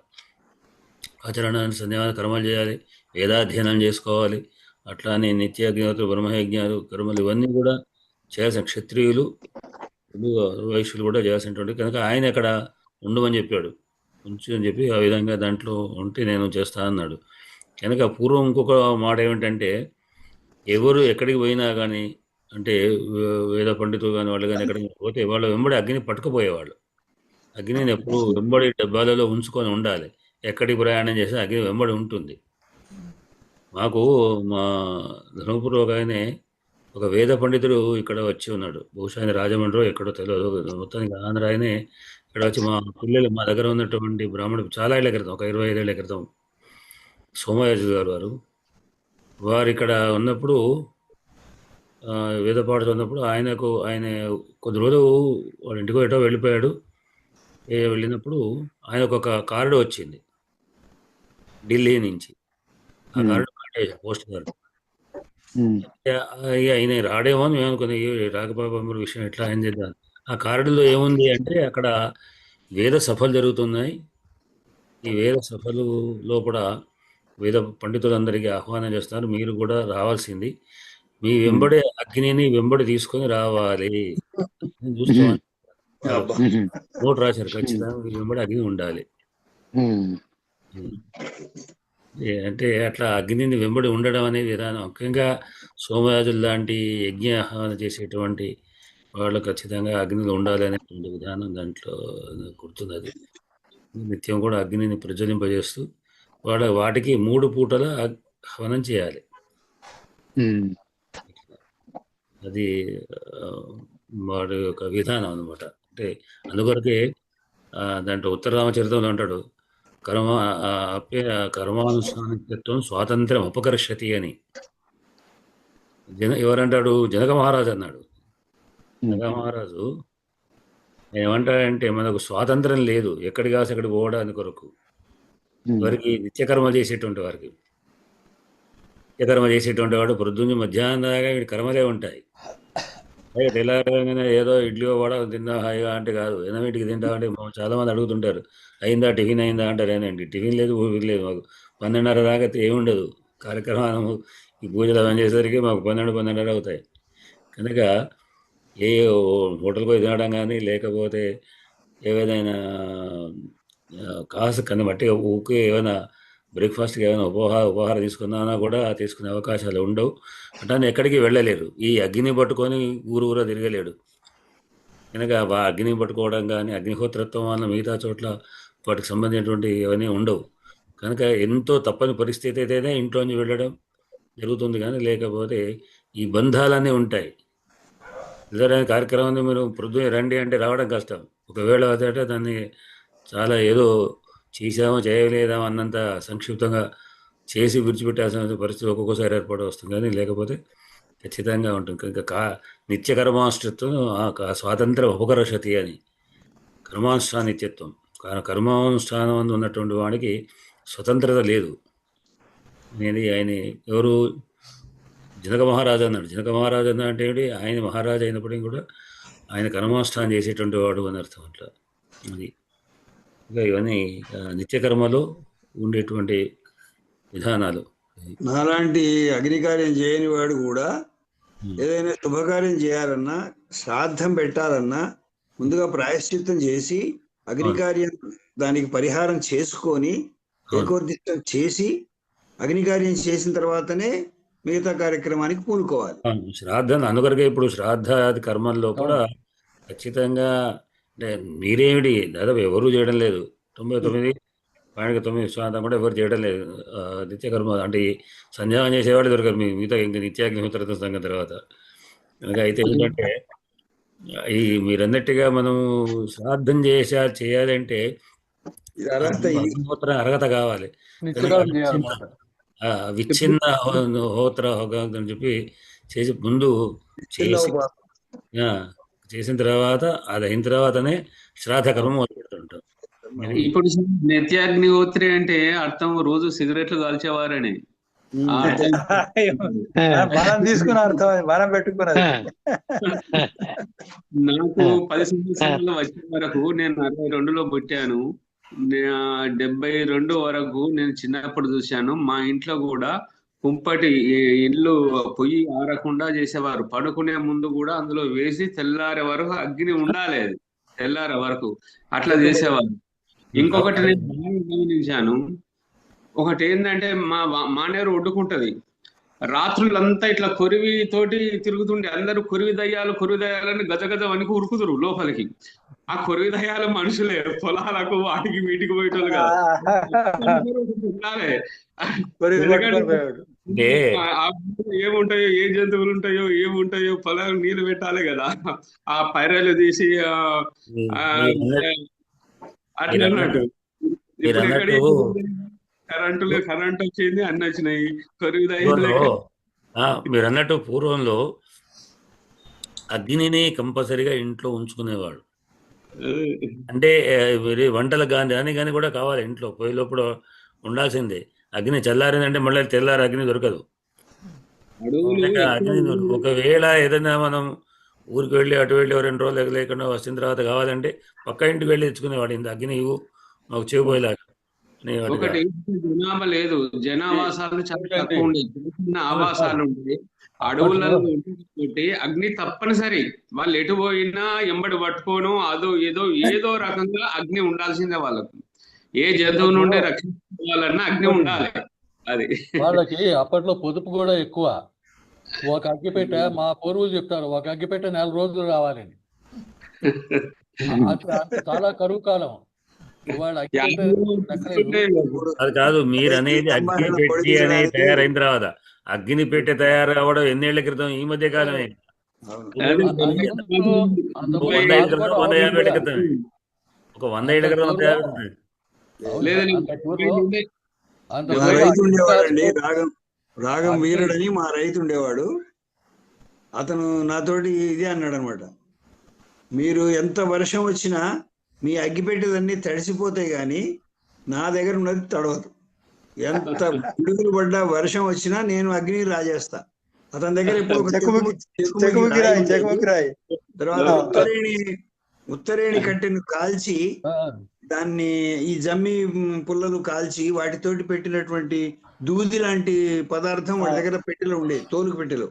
Speaker 2: ఆచరణ సంధ్యావన కర్మలు చేయాలి, వేదాధ్యయనం చేసుకోవాలి. అట్లానే నిత్యాగ్నిహోత్ర బ్రహ్మయజ్ఞాలు కర్మలు ఇవన్నీ కూడా చేయాల్సిన క్షత్రియులు వైశ్యులు కూడా చేయాల్సినటువంటి. కనుక ఆయన అక్కడ ఉండమని చెప్పాడు, ఉంచు అని చెప్పి ఆ విధంగా దాంట్లో ఉంటే నేను చేస్తా అన్నాడు. కనుక పూర్వం ఇంకొక మాట ఏమిటంటే ఎవరు ఎక్కడికి పోయినా కానీ అంటే వేద పండితులు కానీ వాళ్ళు కానీ ఎక్కడికి పోతే వాళ్ళు వెంబడి అగ్ని పట్టుకుపోయేవాళ్ళు. అగ్నిని ఎప్పుడు వెంబడి డబ్బాలలో ఉంచుకొని ఉండాలి, ఎక్కడికి ప్రయాణం చేస్తే అగ్ని వెంబడి ఉంటుంది. మాకు మా ధర్మపురం ఒక ఆయనే ఒక వేద పండితుడు ఇక్కడ వచ్చి ఉన్నాడు, బహుశా ఆయన రాజమండ్రి ఎక్కడో తెలియదు, మొత్తానికి ఆంధ్ర ఆయనే ఇక్కడ వచ్చి మా పిల్లలు మా దగ్గర ఉన్నటువంటి బ్రాహ్మణుడు చాలా ఏళ్ల క్రితం, ఒక 25 ఏళ్ల క్రితం సోమయాజు గారు వారు ఇక్కడ ఉన్నప్పుడు వేద పాఠ ఉన్నప్పుడు ఆయన కొద్ది రోజులు వాళ్ళ ఇంటికో ఎటో వెళ్ళిపోయాడు. వెళ్ళినప్పుడు ఆయనకు ఒక కార్డు వచ్చింది ఢిల్లీ నుంచి. ఆ కార్డు పోస్ట్ కార్డు. ఆయన రాడేమో అని మేము అనుకున్నాం, రాకపోయే విషయం ఎట్లా ఆయన చేద్దాం. ఆ కార్డులో ఏముంది అంటే అక్కడ వేద సభలు జరుగుతున్నాయి, ఈ వేద సభలు లోపల వేద పండితులందరికీ ఆహ్వానం చేస్తున్నారు, మీరు కూడా రావాల్సింది, మీ వెంబడి అగ్నిని వెంబడి తీసుకొని రావాలి. చూస్తాం నోటు రాశారు, ఖచ్చితంగా మీ వెంబడి అగ్ని ఉండాలి. అంటే అట్లా అగ్నిని వెంబడి ఉండడం అనే విధానం ముఖ్యంగా సోమయాజులు లాంటి యజ్ఞ ఆహ్వానం చేసేటువంటి వాళ్ళు ఖచ్చితంగా అగ్నిలో ఉండాలి అనేటువంటి విధానం దాంట్లో గుర్తున్నది. నిత్యం కూడా అగ్నిని ప్రజ్వలింపజేస్తూ వాటికి 3 పూటల హవనం చేయాలి. అది వాడి యొక్క విధానం అనమాట. అంటే అందుకొరకే దాంట్లో ఉత్తర రామచరితంలో అంటాడు, కర్మానుష్ఠానిత్వం స్వాతంత్ర్యం ఉపకర్షతి అని. ఎవరంటాడు? జనక మహారాజు అన్నాడు. జనక మహారాజు ఏమంటాడంటే మనకు స్వాతంత్రం లేదు, ఎక్కడికి కాసి అక్కడికి పోవడానికి కొరకు. వారికి నిత్యకర్మ చేసేటువంటి వారికి నిత్యకర్మ చేసేటువంటి వాడు పొద్దున్న మధ్యాహ్నం దాకా వీడి కర్మలే ఉంటాయి. తెల్లారగానే ఏదో ఇడ్లీ వడ తిందా హాయిగా అంటే కాదు, ఎనమిటికి తింటా అంటే చాలా మంది అడుగుతుంటారు, అయిందా టిఫిన్ అయిందా అంటారు. ఏనండి టిఫిన్ లేదు ఊపిరి లేదు, మాకు 12:30 దాకా ఏముండదు కార్యక్రమం. ఈ పూజలు అవన్నీ చేసేసరికి మాకు 12:30 అవుతాయి. కనుక ఏ హోటల్కి పోయి తినడం కానీ లేకపోతే ఏదైనా కాసు కన్నా బట్టి ఊకే ఏమైనా బ్రేక్ఫాస్ట్కి ఏమైనా ఉపహారం తీసుకున్నా కూడా తీసుకునే అవకాశాలు ఉండవు. అంటే ఎక్కడికి వెళ్ళలేరు, ఈ అగ్ని పట్టుకొని ఊరూరా తిరగలేడు. కనుక ఆ అగ్ని పట్టుకోవడం కానీ అగ్నిహోత్రత్వం వల్ల మిగతా చోట్ల వాటికి సంబంధించినటువంటి ఇవన్నీ ఉండవు. కనుక ఎంతో తప్పని పరిస్థితి అయితేనే ఇంట్లోంచి వెళ్ళడం జరుగుతుంది, కానీ లేకపోతే ఈ బంధాలన్నీ ఉంటాయి. ఇతర కార్యక్రమాన్ని మీరు ప్రొద్దున రండి అంటే రావడం కష్టం. ఒకవేళ అదే దాన్ని చాలా ఏదో చేసామో చేయలేదామో అన్నంత సంక్షిప్తంగా చేసి విడిచిపెట్టాల్సిన పరిస్థితి ఒక్కొక్కసారి ఏర్పడి వస్తుంది, కానీ లేకపోతే ఖచ్చితంగా ఉంటుంది. కనుక నిత్యకర్మాశ్రిత్వం స్వాతంత్ర ఉపకర్షతి అని. కర్మానుష్ఠానిత్యత్వం. కర్మానుష్ఠానం ఉన్నటువంటి వాడికి స్వతంత్రత లేదు అనేది ఆయన ఎవరు జనక మహారాజు అన్నాడు. జనక మహారాజు అన్న అంటే ఏంటి, ఆయన మహారాజు అయినప్పటికీ కూడా ఆయన కర్మానుష్ఠానం చేసేటువంటి వాడు అని అర్థం అట్లా. అది ఇంకా ఇవన్నీ నిత్యకర్మలో ఉండేటువంటి విధానాలు.
Speaker 5: నాలాంటి అగ్నికార్యం చేయని వాడు కూడా ఏదైనా శుభకార్యం చేయాలన్నా, శ్రాద్ధం పెట్టాలన్నా ముందుగా ప్రాయశ్చిత్తం చేసి అగ్నికార్యం దానికి పరిహారం చేసుకొని ఏకోర్దిష్టం చేసి అగ్నికార్యం చేసిన తర్వాతనే మిగతా కార్యక్రమానికి పూనుకోవాలి.
Speaker 2: శ్రాద్ధం అందుకొరకే ఇప్పుడు శ్రాద్ధాది కర్మల్లో కూడా ఖచ్చితంగా అంటే మీరేమిటి దాదాపు ఎవరు చేయడం లేదు. 99.9 శాతం కూడా ఎవరు చేయడం లేదు నిత్యకర్మ. అంటే సంధ్యావం చేసేవాడు దొరకరు మిగతా ఇంకా నిత్యాగ్నిహోత్ర సంఘం తర్వాత. కనుక అయితే ఏంటంటే ఈ మీరన్నట్టుగా మనం శ్రాద్ధం చేయాలంటే అగ్నిహోత్రం అర్హత కావాలి. విచ్ఛిన్న హోత్ర అని చెప్పి చేసి ముందు చేసిన తర్వాత అది అయిన తర్వాతనే శ్రాద్ధ కర్మ మొదలు పెడుతుంటాం.
Speaker 6: ఇప్పుడు నిత్యాగ్నిహోత్రి అంటే అర్థం రోజు సిగరెట్లు కాల్చేవారని.
Speaker 3: మనం తీసుకున్న అర్థం మనం పెట్టుకున్నది.
Speaker 6: నాకు 10 సంవత్సరాలు వచ్చే వరకు నేను 62లో పుట్టాను. 72 వరకు నేను చిన్నప్పుడు చూశాను. మా ఇంట్లో కూడా కుంపటి ఇల్లు పొయ్యి ఆరకుండా చేసేవారు. పడుకునే ముందు కూడా అందులో వేసి తెల్లారే వరకు అగ్ని ఉండాలి, అది తెల్లారే వరకు అట్లా చేసేవారు. ఇంకొకటి నేను గమనించాను, ఒకటి ఏంటంటే మానేరు ఒడ్డుకుంటది, రాత్రులంతా ఇట్లా కొరివి తోటి తిరుగుతుండే అందరూ కొరివి దయ్యాలని గజగజ వనికి ఉరుకుతురు లోపలికి. ఆ కొరివి దయ్యాలు మనుషులే, పొలాలకు వాటికి వీటికి పోయేటోళ్ళు కదా. ఏముంటాయో, ఏ జంతువులు ఉంటాయో ఏముంటాయో, పొలాలకు నీళ్లు పెట్టాలి కదా, ఆ పైరలు తీసి అట్లా అన్నట్టు. కరెంట్ వచ్చింది, అన్ని వచ్చినాయి, కొరివి దయ్యాలు.
Speaker 2: మీరు అన్నట్టు పూర్వంలో అగ్నిని కంపల్సరిగా ఇంట్లో ఉంచుకునేవాడు. అంటే వంటలకు కానీ కూడా కావాలి, ఇంట్లో పొయ్యి లోపల ఉండాల్సిందే. అగ్ని చల్లారిందంటే మళ్ళీ తెల్లారి అగ్ని దొరకదు. అగ్ని ఒకవేళ ఏదైనా మనం ఊరికి వెళ్ళి అటు వెళ్ళి 2 రోజులు లేకుండా వచ్చిన తర్వాత కావాలంటే పక్క ఇంటికి వెళ్ళి తెచ్చుకునేవాడు. ఇంత అగ్ని ఇవ్వు మాకు చేయబోయేలాగా.
Speaker 6: ఒకటి జనాభా లేదు, జనావాసాలు చాలా తక్కువ ఉండే, చిన్న ఆవాసాలు ఉండే అడవులలో పెట్టి అగ్ని తప్పనిసరి. వాళ్ళు ఎటు పోయినా ఎంబడి పట్టుకోను ఏదో రకంగా అగ్ని ఉండాల్సిందే వాళ్ళకు. ఏ జంతువు నుండి రక్షించుకోవాలన్నా అగ్ని ఉండాలి. అది
Speaker 7: వాళ్ళకి అప్పట్లో పొదుపు కూడా ఎక్కువ. ఒక అగ్గిపెట్టె, మా పూర్వులు చెప్తారు, ఒక అగ్గిపెట్టె 4 రోజులు రావాలని. చాలా కరువు కాలం.
Speaker 2: అది కాదు మీరు అనేది. అగ్ని పెట్టి అనేది తయారైన తర్వాత అగ్ని పెట్టి తయారు అవ్వడం ఎన్నేళ్ల క్రితం, ఈ మధ్య కాలమే. 100 ఏళ్ల క్రితం, 150 ఏళ్ల క్రితం, ఒక 100 ఏళ్ల క్రితం.
Speaker 5: రైతు ఉండేవాడండి, రాగం వీరుడని మా రైతు ఉండేవాడు. అతను నాతోటి ఇదే అన్నాడు అనమాట, మీరు ఎంత వర్షం వచ్చినా మీ అగ్గిపెట్టెలన్నీ తడిసిపోతాయి కానీ నా దగ్గర ఉన్నది తడవదు. ఎంత పిడుగులు పడ్డా వర్షం వచ్చినా నేను అగ్ని రాజేస్తా. అతని దగ్గర తర్వాత ఉత్తరేణి కట్టెను కాల్చి దాన్ని ఈ జమ్మి పుల్లలు కాల్చి వాటితోటి పెట్టినటువంటి దూది లాంటి పదార్థం వాడి దగ్గర పెట్టెలో ఉండేది, తోలుకు పెట్టెలో.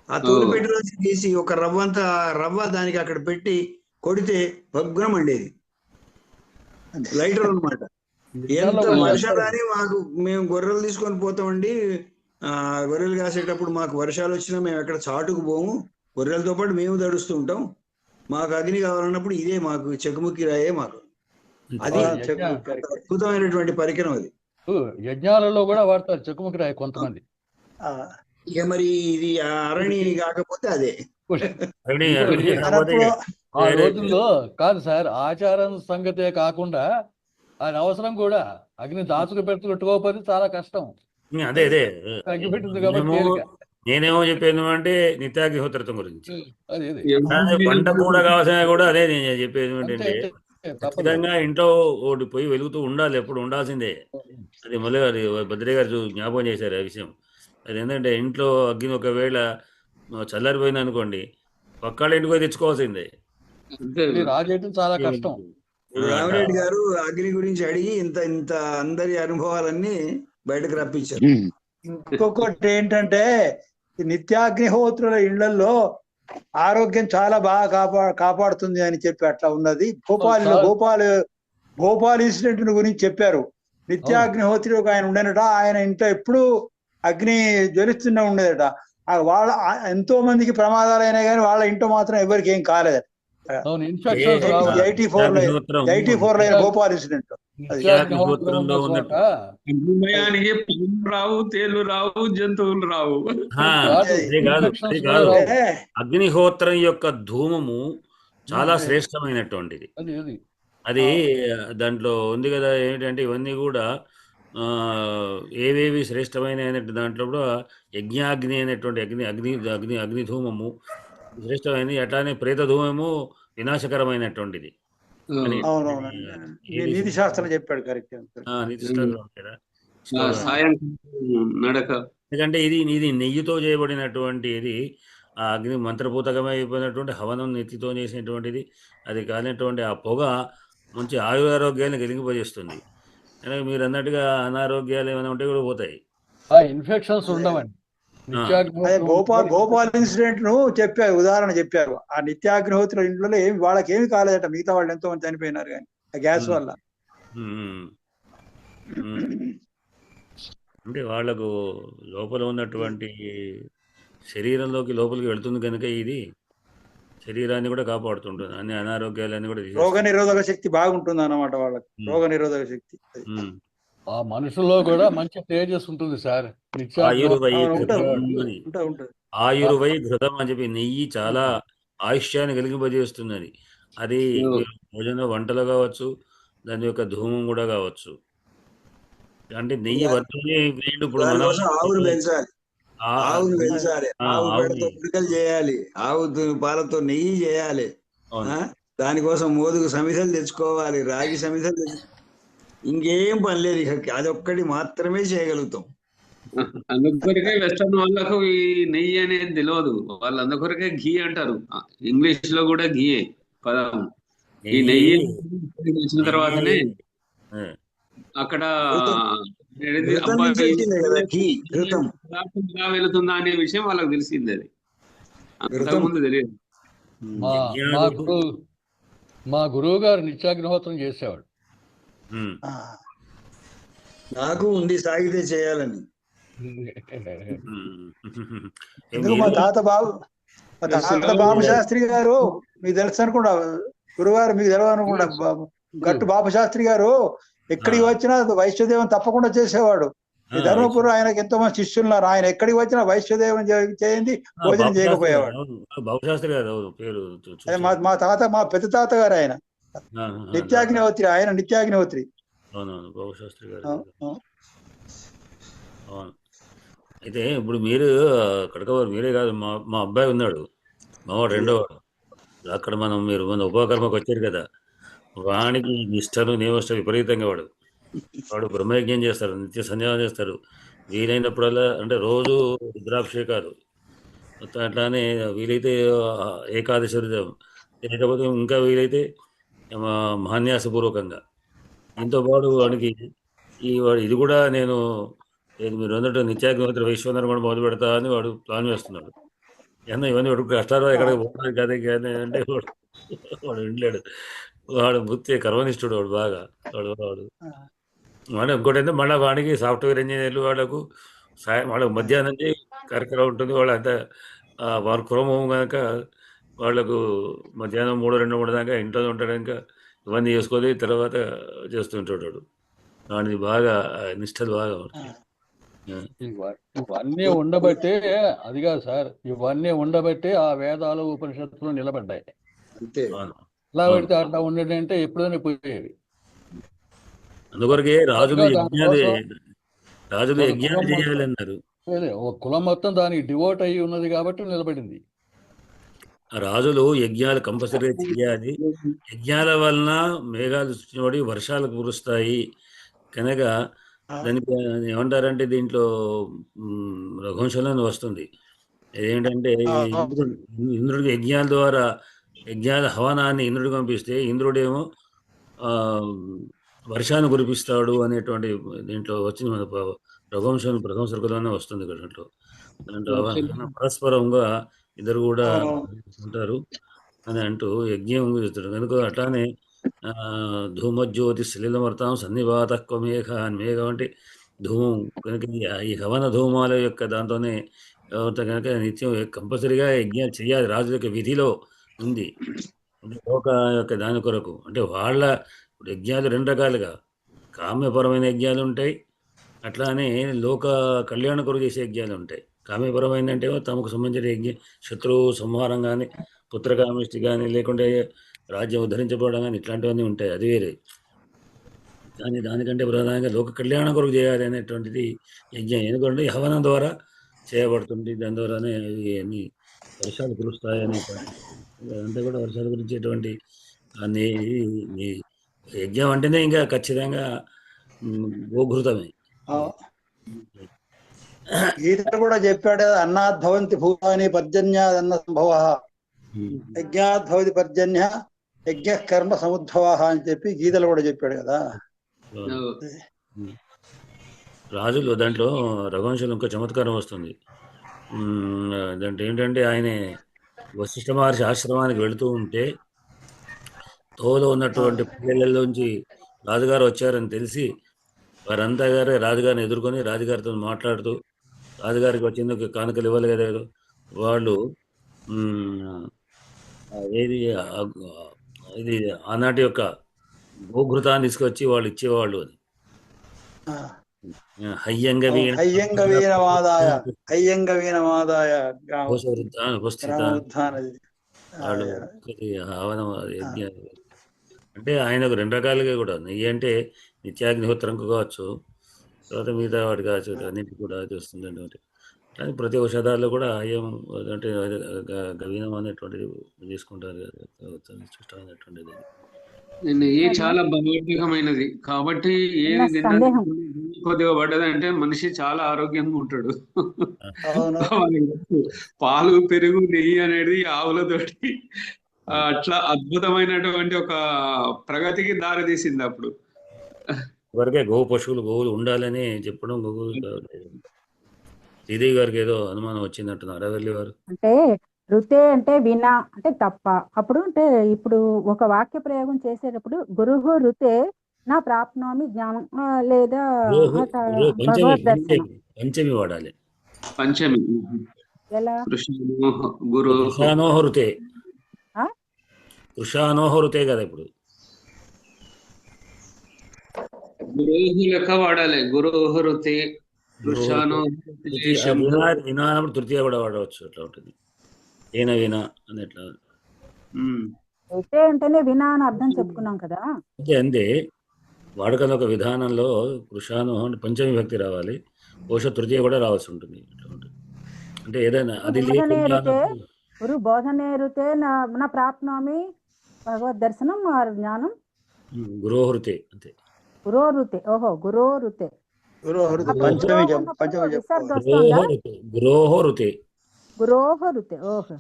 Speaker 5: ఆ తోలు పెట్టెలో తీసి ఒక రవ్వ దానికి అక్కడ పెట్టి కొడితే భగ్నం అండేది. లైటర్ అన్నమాట. ఎంత వర్షాలని మేము గొర్రెలు తీసుకొని పోతామండి. గొర్రెలు కాసేటప్పుడు మాకు వర్షాలు వచ్చినా మేము ఎక్కడ చాటుకు పోము, గొర్రెలతో పాటు మేము తడుస్తూ ఉంటాం. మాకు అగ్ని కావాలన్నప్పుడు ఇదే మాకు చెకుముకి రాయే మాకు. అది అద్భుతమైనటువంటి పరికరం. అది
Speaker 7: యజ్ఞాలలో కూడా వాడతారు చెకుముకి రాయి కొంతమంది.
Speaker 5: ఇక మరి ఇది అరణి కాకపోతే అదే.
Speaker 7: ఆ రోజుల్లో కాదు సార్, ఆచారం సంగతే కాకుండా అది అవసరం కూడా. అగ్ని దాచుకు పెట్టుకోకపోతే చాలా కష్టం.
Speaker 2: అదే
Speaker 7: అగ్గి పెట్టింది కాబట్టి
Speaker 2: నేనేమో చెప్పాను అంటే నిత్యాగ్నిహోత్రతం గురించి. పంట కూడా కావాల్సిన కూడా అదే నేను చెప్పేది ఏంటంటే ఖచ్చితంగా ఇంట్లో ఒకటి పొయ్యి వెలుగుతూ ఉండాలి, ఎప్పుడు ఉండాల్సిందే. అది మళ్ళీ అది భద్రయ్య గారు జ్ఞాపకం చేశారు ఆ విషయం. అది ఏంటంటే ఇంట్లో అగ్ని ఒకవేళ చల్లారిపోయింది అనుకోండి, పక్కాళ్ళ ఇంటికి పోయి తెచ్చుకోవాల్సిందే.
Speaker 7: రాజేయటం చాలా కష్టం.
Speaker 5: రామిరెడ్డి గారు అగ్ని గురించి అడిగి ఇంత ఇంత అందరి అనుభవాలన్నీ బయటకు రప్పించారు.
Speaker 3: ఇంకొకటి ఏంటంటే ఈ నిత్యాగ్నిహోత్రుల ఇళ్లలో ఆరోగ్యం చాలా బాగా కాపాడుతుంది అని చెప్పి అట్లా ఉన్నది. భోపాల్ ఇన్సిడెంట్ గురించి చెప్పారు. నిత్యాగ్నిహోత్రి ఒక ఆయన ఉండేనట, ఆయన ఇంట్లో ఎప్పుడు అగ్ని జ్వలిస్తూనే ఉండేదట. వాళ్ళ ఎంతో మందికి ప్రమాదాలు అయినా కానీ వాళ్ళ ఇంట్లో మాత్రం ఎవరికి ఏం కాలేదట. 84 భోపాల్ ఇన్సిడెంట్.
Speaker 6: భయానికి పాములు రావు, తేళ్లు రావు, జంతువులు రావు.
Speaker 2: అగ్నిహోత్రం యొక్క ధూమము చాలా శ్రేష్టమైనటువంటిది. అది దాంట్లో ఉంది కదా, ఏంటంటే ఇవన్నీ కూడా ఏవేవి శ్రేష్టమైన దాంట్లో కూడా యజ్ఞాగ్ని అనేటువంటి అగ్నిధూమము శ్రేష్టమైనది. అట్లానే ప్రేత ధూమము వినాశకరమైనటువంటిది.
Speaker 3: నీతి శాస్త్రం చెప్పాడు. కరెక్ట్.
Speaker 2: ఎందుకంటే ఇది నెయ్యితో చేయబడినటువంటి ఇది ఆ అగ్ని మంత్రపూతకమైపోయినటువంటి హవనం నెత్తితో చేసినటువంటిది. అది కానిటువంటి ఆ పొగ మంచి ఆరోగ్యాన్ని కలిగింపజేస్తుంది. మీరు అన్నట్టుగా అనారోగ్యాలు ఏమైనా ఉంటే కూడా పోతాయి,
Speaker 7: ఇన్ఫెక్షన్స్ ఉండవండి.
Speaker 3: భోపాల్ ఇన్సిడెంట్ ను చెప్పారు, ఉదాహరణ చెప్పారు. ఆ నిత్యాగ్నిహోత్రుల ఇంట్లో వాళ్ళకి ఏమి కాలేదట, మిగతా వాళ్ళు ఎంతో మంది చనిపోయినారు కానీ ఆ గ్యాస్ వల్ల.
Speaker 2: అంటే వాళ్లకు లోపల ఉన్నటువంటి శరీరంలోకి లోపలికి వెళ్తుంది కనుక ఇది శరీరాన్ని కూడా కాపాడుతుంటుంది, అన్ని అనారోగ్యాలన్నీ కూడా.
Speaker 3: రోగ నిరోధక శక్తి బాగుంటుంది అన్నమాట వాళ్ళకి, రోగ నిరోధక శక్తి.
Speaker 7: ఆ మనుషుల్లో కూడా మంచి తేజస్ ఉంటుంది సార్.
Speaker 2: ఆయుర్వై ఘృతం అని చెప్పి నెయ్యి చాలా ఆయుష్యాన్ని కలిగింపజేస్తున్నది. అది భోజన వంటలు కావచ్చు, దాని యొక్క ధూమం కూడా కావచ్చు. అంటే నెయ్యి వర్తనే వేయండి. ఇప్పుడు మనం
Speaker 5: ఆవును పెంచాలి, ఆవును పెంచాలి, ఆవు పేడతో పిడకలు చేయాలి, ఆవు పాలతో నెయ్యి చేయాలి. దానికోసం మోదుగు సమిధలు తెచ్చుకోవాలి, రాగి సమిధలు తెచ్చుకోవాలి. ఇంకేం పని లేదు, అదొక్కటి మాత్రమే చేయగలుగుతాం.
Speaker 6: అందుకొరకే వెస్టర్న్ వాళ్ళకు ఈ నెయ్యి అనేది తెలియదు. వాళ్ళు అందుకొరకే ఘీ అంటారు. ఇంగ్లీష్ లో కూడా ఘీయే పదం. ఈ నెయ్యి వచ్చిన తర్వాతనే అక్కడ ఎలా వెళుతుందా అనే విషయం వాళ్ళకి తెలిసింది. అది అంతకుముందు తెలియదు.
Speaker 7: మా గురువు గారు నిత్యాగ్నిహోత్రం చేసేవాడు.
Speaker 5: నాకు ఉంది, సాగితే చేయాలని.
Speaker 3: మా తాత బాబు శాస్త్రి గారు మీకు తెలుసు అనుకుంటా, గురుగారు మీకు తెలియదు అనుకుంటా. గట్టు బాబు శాస్త్రి గారు ఎక్కడికి వచ్చినా వైశ్వదేవం తప్పకుండా చేసేవాడు. ఈ ధర్మపురం ఆయనకి ఎంతో మంది శిష్యులు ఉన్నారు. ఆయన ఎక్కడికి వచ్చినా వైశ్వదేవం చేయండి, భోజనం చేయకపోయేవాడు. మా తాత, మా పెద్ద తాత గారు ఆయన నిత్యాగ్నిహోత్రి. ఆయన నిత్యాగ్నిహోత్రి.
Speaker 2: అయితే ఇప్పుడు మీరు కడకవారు మీరే కాదు, మా అబ్బాయి ఉన్నాడు, మావాడు రెండోవాడు. అక్కడ మీరు మన ఉపకర్మకు వచ్చారు కదా, వానికి నిష్టను నియమష్ట విపరీతంగా వాడు బ్రహ్మయజ్ఞం చేస్తారు, నిత్య సంధ్యానం చేస్తారు. వీలైనప్పుడల్లా అంటే రోజు రుద్రాభిషేకాలు, అట్లానే వీలైతే ఏకాదశి లేకపోతే ఇంకా వీలైతే మహాన్యాసపూర్వకంగా. దీంతో పాటు వాడికి ఇది కూడా నేను మీరు అన్నట్టు నిత్యాగ్నిహోత్రి వైశ్వనాథన్ కూడా మొదలు పెడతా అని వాడు ప్లాన్ వేస్తున్నాడు. ఇవన్నీ వాడు కష్టాలు ఎక్కడికి పోతుంది కదా కానీ అంటే వాడు వినలేడు. వాడు బుద్ధి కర్మనిష్ఠుడు, వాడు బాగా వాడు ఇంకోటి అయితే మళ్ళీ వాడికి సాఫ్ట్వేర్ ఇంజనీర్లు వాళ్ళకు వాళ్ళకు మధ్యాహ్నం కార్యక్రమం ఉంటుంది. వాళ్ళంతా వర్క్ ఫ్రమ్ హోమ్ కనుక వాళ్ళకు మధ్యాహ్నం 3-2 దాకా ఇంట్లో ఉంటాడు. ఇంకా ఇవన్నీ చేసుకొని తర్వాత చేస్తుంటాడు వాడు. వాడిది బాగా నిష్టలు బాగా.
Speaker 7: ఇవన్నీ ఉండబట్టే, అది కాదు సార్, ఇవన్నీ ఉండబట్టే ఆ వేదాలు ఉపనిషత్తులు నిలబడ్డాయి. అలా పెడితే అట్లా ఉండేటంటే ఎప్పుడైనా పోయేవి.
Speaker 2: అందుకొరకే రాజులు యజ్ఞాలు చేయాలన్నారు.
Speaker 7: ఒక కులం మొత్తం దానికి డివోట్ అయ్యి ఉన్నది కాబట్టి నిలబడింది.
Speaker 2: రాజులు యజ్ఞాలు కంపల్సరీగా చేయాలి. యజ్ఞాల వలన మేఘాలు సృష్టించబడి వర్షాలు కురుస్తాయి కనుక దానికి ఏమంటారంటే దీంట్లో రఘువంశంలో వస్తుంది ఏంటంటే ఇంద్రుడికి యజ్ఞాల ద్వారా యజ్ఞాల హవనాన్ని ఇంద్రుడికి పంపిస్తే ఇంద్రుడేమో వర్షాన్ని కురిపిస్తాడు అనేటువంటి దీంట్లో వచ్చింది. మన రఘువంశం ప్రథమ సర్గలోనే వస్తుంది దాంట్లో. పరస్పరంగా ఇద్దరు కూడా ఉంటారు అని అంటూ యజ్ఞం చేస్తాడు కనుక అట్లానే ధూమజ్యోతి సలిలమర్తాం సన్నివాత మేఘ అని మేఘం అంటే ధూమం కనుక ఈ హవన ధూమాల యొక్క దాంతోనే కనుక నిత్యం కంపల్సరీగా యజ్ఞాలు చేయాలి. రాజు యొక్క విధిలో ఉంది లోక యొక్క దాని కొరకు. అంటే వాళ్ళ యజ్ఞాలు రెండు రకాలుగా కామ్యపరమైన యజ్ఞాలు ఉంటాయి, అట్లానే లోక కళ్యాణ కొరకు చేసే యజ్ఞాలు ఉంటాయి. కామ్యపరమైన అంటే తమకు సంబంధించిన యజ్ఞ శత్రువు సంహారం కానీ పుత్రకామిష్టి కానీ లేకుంటే రాజ్యం ఉద్ధరించబడడం కానీ ఇట్లాంటివన్నీ ఉంటాయి, అది వేరే. కానీ దానికంటే ప్రధానంగా లోక కళ్యాణ కొరకు చేయాలి అనేటువంటిది యజ్ఞం. ఎందుకంటే హవనం ద్వారా చేయబడుతుంది, దాని ద్వారానే అన్ని వర్షాలు కురుస్తాయని అంతా కూడా వర్షాలు గురించేటువంటి అన్ని యజ్ఞం అంటేనే ఇంకా ఖచ్చితంగా గోఘృతమే.
Speaker 3: గీత కూడా చెప్పాడు కదా, అన్నాద్భవంతి భూతాని పర్జన్యాదన్న సంభవ, యజ్ఞాద్భవతి పర్జన్య యజ్ఞ కర్మ సముద్భవ అని చెప్పి గీతలు కూడా చెప్పాడు కదా.
Speaker 2: రాజులు దాంట్లో రఘువంశంలో ఇంకో చమత్కారం వస్తుంది. దాంట్లో ఏంటంటే ఆయన వశిష్ఠ మహర్షి ఆశ్రమానికి వెళుతూ ఉంటే తోలో ఉన్నటువంటి పిల్లల్లోంచి రాజుగారు వచ్చారని తెలిసి వారంతా గారే రాజుగారిని ఎదుర్కొని రాజుగారితో మాట్లాడుతూ రాజుగారికి వచ్చింది కానుకలు ఇవ్వాలి కదా వాళ్ళు ఇది ఆనాటి యొక్క గోఘృతాన్ని తీసుకొచ్చి వాళ్ళు ఇచ్చేవాళ్ళు. అది హయ్యంగ
Speaker 3: వీణమాదాయ
Speaker 2: అంటే ఆయనకు రెండు రకాలుగా కూడా నెయ్యి అంటే నిత్యాగ్నిహోత్రంకు కావచ్చు, తర్వాత మిగతా వాటి కావచ్చు, అన్నింటికి కూడా చూస్తుంది అంటే. కానీ ప్రతి ఔషధాల్లో కూడా అయం అంటే గవీనం అనేటువంటిది తీసుకుంటారు కదా, ఇష్టమైనటువంటిది.
Speaker 6: నెయ్యి చాలా బలవర్ధకమైనది కాబట్టి ఏది కొద్దిగా పడ్డదంటే మనిషి చాలా ఆరోగ్యంగా ఉంటాడు. పాలు పెరుగు నెయ్యి అనేది ఆవులతోటి అట్లా అద్భుతమైనటువంటి ఒక ప్రగతికి దారి తీసింది. అప్పుడు
Speaker 2: వరకే గోవులు ఉండాలని చెప్పడం శ్రీదేవి గారికి ఏదో అనుమానం వచ్చిందంటున్నారు అరవల్లి వారు.
Speaker 9: అంటే రుతే అంటే వినా అంటే తప్ప, అప్పుడు అంటే ఇప్పుడు ఒక వాక్య ప్రయోగం చేసేటప్పుడు గురువు రుతే నా ప్రాప్నోమి జ్ఞానం లేదా
Speaker 2: పంచమి వాడాలి.
Speaker 6: పంచమి
Speaker 9: ఎలా
Speaker 2: కృషానోహరుతే కృషానోహరుతే కదా ఇప్పుడు
Speaker 6: గురువు లెక్క వాడాలి. గురుహరుతే
Speaker 2: వినానప్పుడు తృతీయ కూడా వాడవచ్చు. అట్లా ఉంటుంది వినా అని ఎట్లా
Speaker 9: అంటేనే వినా అని అర్థం చెప్పుకున్నాం కదా.
Speaker 2: అంతే వాడుకలో ఒక విధానంలో కృషాను అంటే పంచమి భక్తి రావాలి, పోష తృతీయ కూడా రావాల్సి ఉంటుంది. అంటే ఏదైనా అది
Speaker 9: గురు బోధనేరుతే నా ప్రాప్నోమి భగవద్ దర్శనం జ్ఞానం
Speaker 2: గురోహృతే అంతే.
Speaker 9: గురోరుతే ఓహో గురోరుతే గురోహరుతే ఓహో.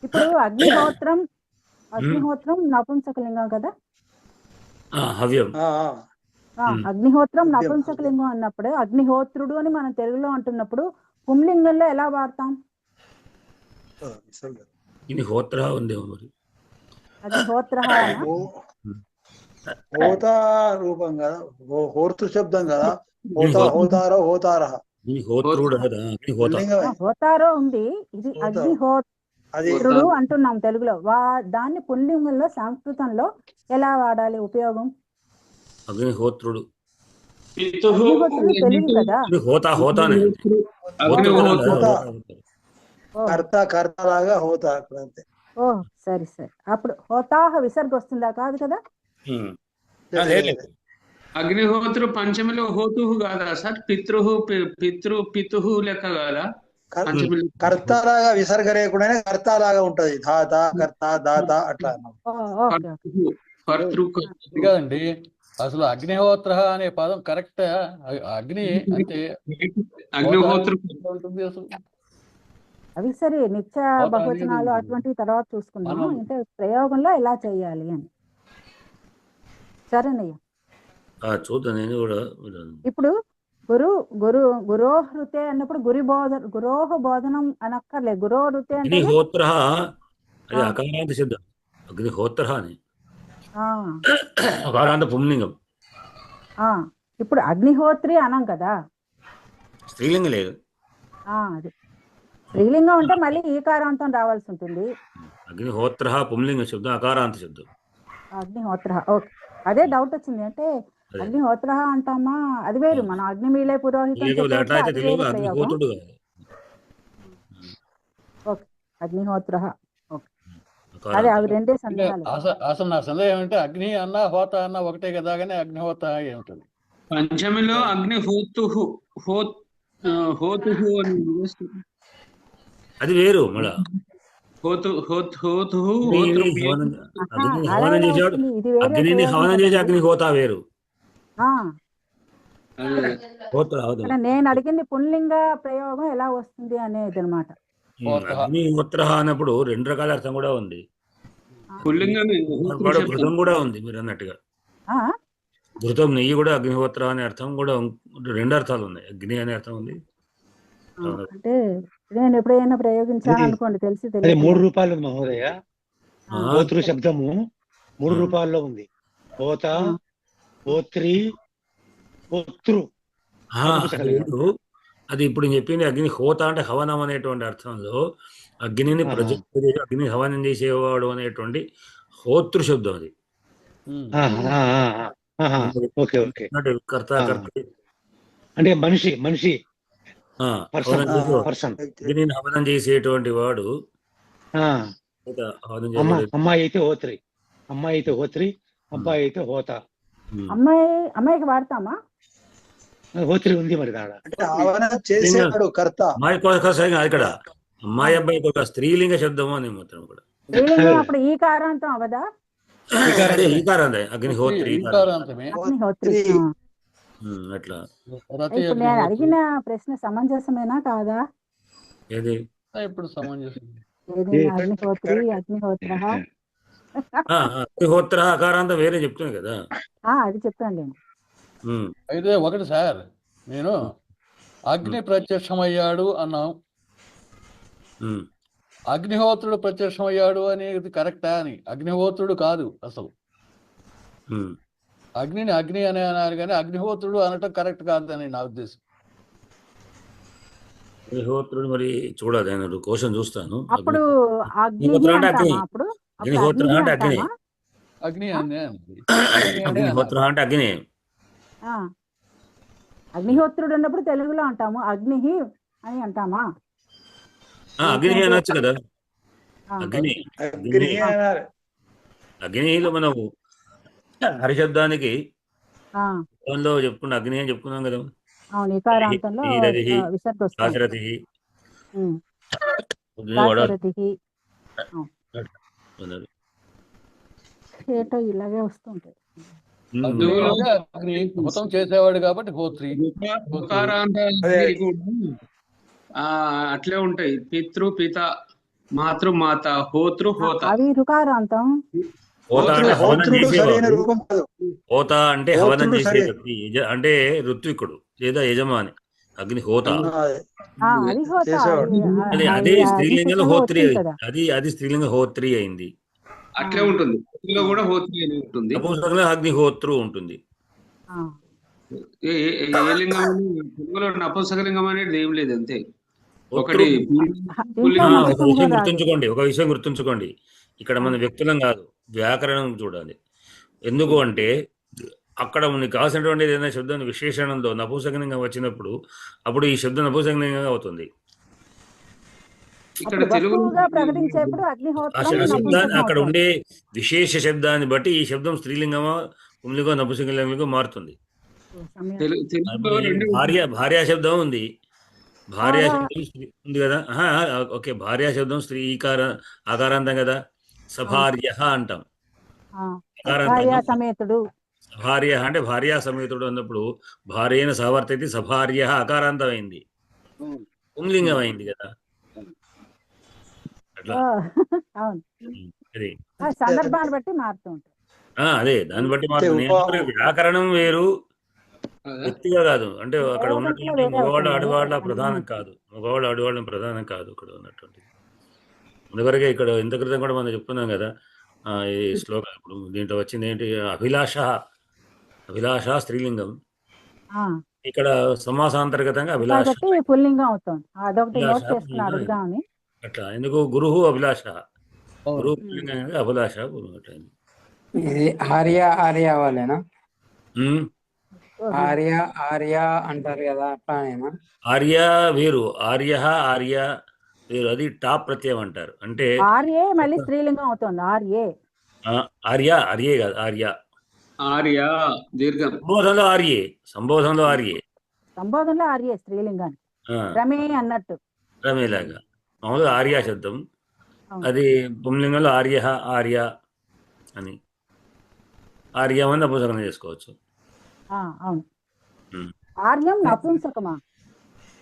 Speaker 9: ఇప్పుడు అగ్నిహోత్రం నపుంసకలింగం కదా,
Speaker 2: హవ్యం.
Speaker 9: అగ్నిహోత్రం నపుంసకలింగం అన్నప్పుడు అగ్నిహోత్రుడు అని మనం తెలుగులో అంటున్నప్పుడు పుంలింగంలో ఎలా వాడతాం?
Speaker 2: హోత్ర ఉందేమో మరి.
Speaker 9: అగ్నిహోత్ర
Speaker 3: హోతా రూపం కదా, హోర్తృ శబ్దం కదా, హోతారో
Speaker 9: హోతారో ఉంది. ఇది అగ్నిహోత్రుడు అంటున్నాం తెలుగులో. దాన్ని పుల్లింగంలో సంస్కృతంలో ఎలా వాడాలి ఉపయోగం?
Speaker 2: అగ్నిహోత్రుడు
Speaker 9: తెలియదు కదా.
Speaker 3: కర్త లాగా హోతా.
Speaker 9: ఓ సరే సరే. అప్పుడు హోతాహ విసర్గ వస్తుందా? కాదు కదా.
Speaker 6: అగ్నిహోత్రు పంచమిలో హోతుహు కాదా సార్? పితృ పితుహు లెక్క కాదా?
Speaker 3: కర్త లాగా విసర్గ లేకుండానే కర్త లాగా ఉంటది. ధాత కర్త దాత అట్లా.
Speaker 7: కాదండి, అసలు అగ్నిహోత్ర అనే పదం కరెక్ట్? అగ్ని అంటే
Speaker 6: అగ్నిహోత్రం
Speaker 7: ఉంటుంది అసలు.
Speaker 9: అవి సరే నిత్య బహువచనాలు అటువంటి తర్వాత చూసుకుందాం. అంటే ప్రయోగంలో ఎలా చేయాలి అని. సరేనయ్య,
Speaker 2: చూద్దాం. నేను కూడా
Speaker 9: ఇప్పుడు గురోహృతే అన్నప్పుడు గురోహ బోధనం అనక్కర్లే. గురోహృతే అంటే
Speaker 2: అగ్నిహోత్ర అది అకారాంత శబ్దం. అగ్నిహోత్ర అని అకారాంత పుంలింగం.
Speaker 9: ఇప్పుడు అగ్నిహోత్రి అనం కదా,
Speaker 2: స్త్రీలింగం లేదు.
Speaker 9: అది స్త్రీలింగం అంటే మళ్ళీ ఈకారాంతం రావాల్సి ఉంటుంది.
Speaker 2: అగ్నిహోత్ర పుంలింగ శబ్దం, అకారాంత శబ్దం.
Speaker 9: అగ్నిహోత్ర, ఓకే. అదే డౌట్ వచ్చింది. అంటే అగ్నిహోత్ర అంటామా, అది వేరు. మనం అగ్నిమీలే పురోహితం ఓకే, అగ్నిహోత్ర ఓకే. అదే అవి రెండే సందేహాలు.
Speaker 7: అసలు నా సందేహం అంటే అగ్ని అన్న హోత అన్న ఒకటే కదా, కానీ అగ్నిహోత ఏమిటది?
Speaker 6: పంచమిలో అగ్ని హోతు అని
Speaker 2: అది వేరు. మళ్ళా హవనం చేసేవాడు అగ్నిని హవనం చేసి అగ్నిహోత వేరు.
Speaker 9: నేను అడిగింది పుల్లింగ ప్రయోగం ఎలా వస్తుంది అనేది అన్నమాట.
Speaker 2: అగ్నిహోత్ర అన్నప్పుడు రెండు రకాల అర్థం కూడా ఉంది. ఘృతం కూడా ఉంది మీరు అన్నట్టుగా. ఘృతం నెయ్యి కూడా అగ్నిహోత్ర అనే అర్థం కూడా రెండు అర్థాలు ఉన్నాయి. అగ్ని అనే అర్థం ఉంది.
Speaker 9: అంటే నేను ఎప్పుడైనా ప్రయోగించాను అనుకోండి, తెలిసి
Speaker 8: 3 రూపాయలు ఉంది మహోదయ. హోతృ శబ్దము 3 రూపాయల్లో ఉంది. హోత, హోత్రి, హోతృ.
Speaker 2: అది ఇప్పుడు చెప్పింది అగ్ని హోత అంటే హవనం అనేటువంటి అర్థంలో అగ్నిని అగ్ని హవనం చేసేవాడు అనేటువంటి హోతృ శబ్దం అది. కర్త
Speaker 8: అంటే మనిషి
Speaker 2: అగ్నిని హవనం చేసేటువంటి వాడు.
Speaker 8: అమ్మాయి అయితే హోత్రి, అబ్బాయి అయితే హోత.
Speaker 9: అమ్మాయికి వాడతామా?
Speaker 8: హోత్రి ఉంది మరి దాడ.
Speaker 2: ఇక్కడ అమ్మాయి అబ్బాయి ఒక స్త్రీలింగ శబ్దము అని మాత్రం కూడా.
Speaker 9: అప్పుడు ఈ కారాంతం అవదా?
Speaker 2: అగ్నిహోత్రి అట్లా.
Speaker 9: ఇప్పుడు నేను అడిగిన ప్రశ్న సమంజసమేనా కాదా?
Speaker 2: ఏది
Speaker 7: ఇప్పుడు సమంజసం?
Speaker 2: అగ్నిహోత్ర అకారాంతం వేరే చెప్తుంది కదా.
Speaker 9: అది చెప్పాను నేను.
Speaker 7: అయితే ఒకటి సార్, నేను అగ్ని ప్రత్యక్షమయ్యాడు అన్నాం, అగ్నిహోత్రుడు ప్రత్యక్షమయ్యాడు అనేది కరెక్టా అని. అగ్నిహోత్రుడు కాదు అసలు, అగ్నిని అగ్ని అని అన్నారు, కానీ అగ్నిహోత్రుడు అనటం కరెక్ట్ కాదని నా ఉద్దేశం.
Speaker 2: అగ్నిహోత్రుడు మరి చూడాలి, ఆయన కోసం చూస్తాను.
Speaker 9: అప్పుడు
Speaker 2: అగ్నిహోత్ర అంటే అగ్ని, అగ్నిహోత్ర అంటే అగ్ని, అగ్నిహోత్ర అంటే అగ్ని.
Speaker 9: అగ్నిహోత్రుడు అన్నప్పుడు తెలుగులో అంటాము అగ్ని అని అంటామా?
Speaker 2: అగ్ని అనొచ్చు కదా. అగ్నిలో మనం హరిశబ్దానికి చెప్పుకున్న అగ్ని అని చెప్పుకున్నాం కదా.
Speaker 9: ఇలాగే వస్తుంటాయి.
Speaker 7: హోతం చేసేవాడు కాబట్టి హోత్రి.
Speaker 6: అట్లే ఉంటాయి. పితృ, పిత, మాతృ, మాత, హోతృ, హోత.
Speaker 9: అవి రుకారాంతం.
Speaker 2: హోత అంటే హవనం చేసే వ్యక్తి, అంటే ఋత్వికుడు లేదా యజమాని. అగ్ని హోత అదే స్త్రీలింగంలో హోత్రి, అది స్త్రీలింగ హోత్రి అయింది.
Speaker 6: అట్లే ఉంటుంది. కూడా హోత్రి అని ఉంటుంది.
Speaker 2: అగ్నిహోత్రు ఉంటుంది.
Speaker 6: ఏ లింగం నపుంసకలింగం అనేది ఏం లేదు, అంతే. ఒకటి
Speaker 2: ఒక విషయం గుర్తుంచుకోండి, ఇక్కడ మన వ్యక్తులం కాదు, వ్యాకరణం చూడాలి. ఎందుకు అంటే అక్కడ మనకి కావాల్సినటువంటి ఏదైనా శబ్దం విశేషణంలో నపుంసకలింగం వచ్చినప్పుడు అప్పుడు ఈ శబ్దం నపుంసకలింగంగా అవుతుంది.
Speaker 6: ఇక్కడ తెలుగు
Speaker 2: అక్కడ ఉండే విశేష శబ్దాన్ని బట్టి ఈ శబ్దం స్త్రీలింగమా పుంలింగం నపుంసకలింగంగా మారుతుంది. భార్యా శబ్దం ఉంది, భార్యా శబ్దం స్త్రీ ఉంది కదా. ఓకే, భార్యా శబ్దం స్త్రీ ఆకారాంతం కదా. సభార్య అంటాం.
Speaker 9: భార్యా సమేతుడు.
Speaker 2: భార్య అంటే భార్యా సమేతుడు అన్నప్పుడు భార్యన సహవర్తైతే సభార్య అకారాంతం అయింది, పుంలింగం అయింది కదా. అట్లా అది
Speaker 9: సందర్భాన్ని బట్టి మారుతూ ఉంటుంది.
Speaker 2: అదే దాన్ని బట్టి మారుతుంది. వ్యాకరణం వేరు, వ్యక్తిగా కాదు. అంటే అక్కడ ఉన్నటువంటి మగవాళ్ళ ఆడవాళ్ళ ప్రధానం కాదు, మగవాళ్ళ ఆడవాళ్ళ ప్రధానం కాదు ఇక్కడ ఉన్నటువంటి. అందువరకే ఇక్కడ ఇంత క్రితం కూడా మనం చెప్తున్నాం కదా ఈ శ్లోకం. ఇప్పుడు దీంట్లో వచ్చింది ఏంటి, అభిలాష. అభిలాష స్త్రీలింగం, ఇక్కడ సమాసాంతర్గతంగా అభిలాష
Speaker 9: పుల్లింగం అవుతుంది. అదొకటి నోట్ చేసుకున్నాను అడుగుదామని.
Speaker 2: అట్లా ఎందుకు గురువు అభిలాష, గురువు పుల్లింగం అభిలాష అట్లయింది.
Speaker 10: ఇది ఆర్య ఆర్య వాళ్ళేనా? ఆర్య ఆర్య అంటారు కదా, అట్లానేనా?
Speaker 2: ఆర్య వేరు, ఆర్య ఆర్య వేరు, అది టాప్ ప్రత్యయం అంటారు. అంటే
Speaker 9: ఆర్యే మళ్ళీ స్త్రీలింగం అవుతుంది. ఆర్యే
Speaker 2: ఆర్య ఆర్యే కాదు, ఆర్య
Speaker 6: ఆర్య దీర్ఘం.
Speaker 2: సంబోధనలో ఆర్యే, సంబోధనలో ఆర్యే,
Speaker 9: సంబోధనలో ఆర్యే స్త్రీలింగాన్ని. రమే అన్నట్టు
Speaker 2: రమేలాగా మామూలుగా ఆర్య శబ్దం, అది పుంలింగంలో ఆర్య ఆర్య అని ఆర్యం అని నపుంసకం చేసుకోవచ్చు.
Speaker 9: అవును. ఆర్యం నపుంసకమా?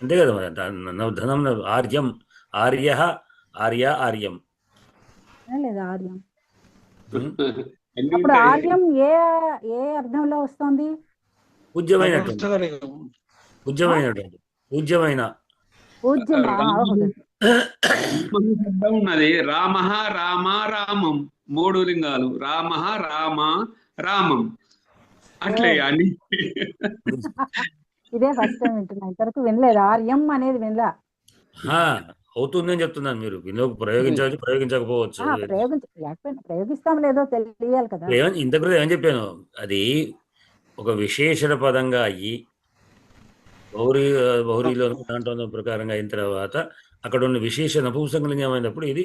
Speaker 2: అంతే కదా మరి. ధనం ఆర్యం, ఆర్య ఆర్య ఆర్యం
Speaker 9: లేదా ఆర్యం. అప్పుడు ఆర్యం ఏ ఏ అర్థంలో వస్తుంది?
Speaker 2: పూజ్యమైనటువంటి, పూజ్యమైనటువంటి, పూజ్యమైన,
Speaker 6: ఉన్నది. రామ రామ రామం, 3 లింగాలు. రామ రామ రామం, అట్లే అని.
Speaker 9: ఇదే ఫస్ట్ టైం వింటున్నా, ఇంతవరకు వినలేదు. ఆర్యం అనేది వినలా.
Speaker 2: అవుతుందని చెప్తున్నాను. మీరు వినోకి ప్రయోగించవచ్చు, ప్రయోగించకపోవచ్చు.
Speaker 9: ప్రయోగిస్తాం లేదో తెలియాలి కదా.
Speaker 2: ఇంతకు ఏం చెప్పాను, అది ఒక విశేషణ పదంగా అయ్యి బౌరీలో దాంట్లో ప్రకారంగా అయిన తర్వాత అక్కడ ఉన్న విశేష నపుంసకలింగం అయినప్పుడు ఇది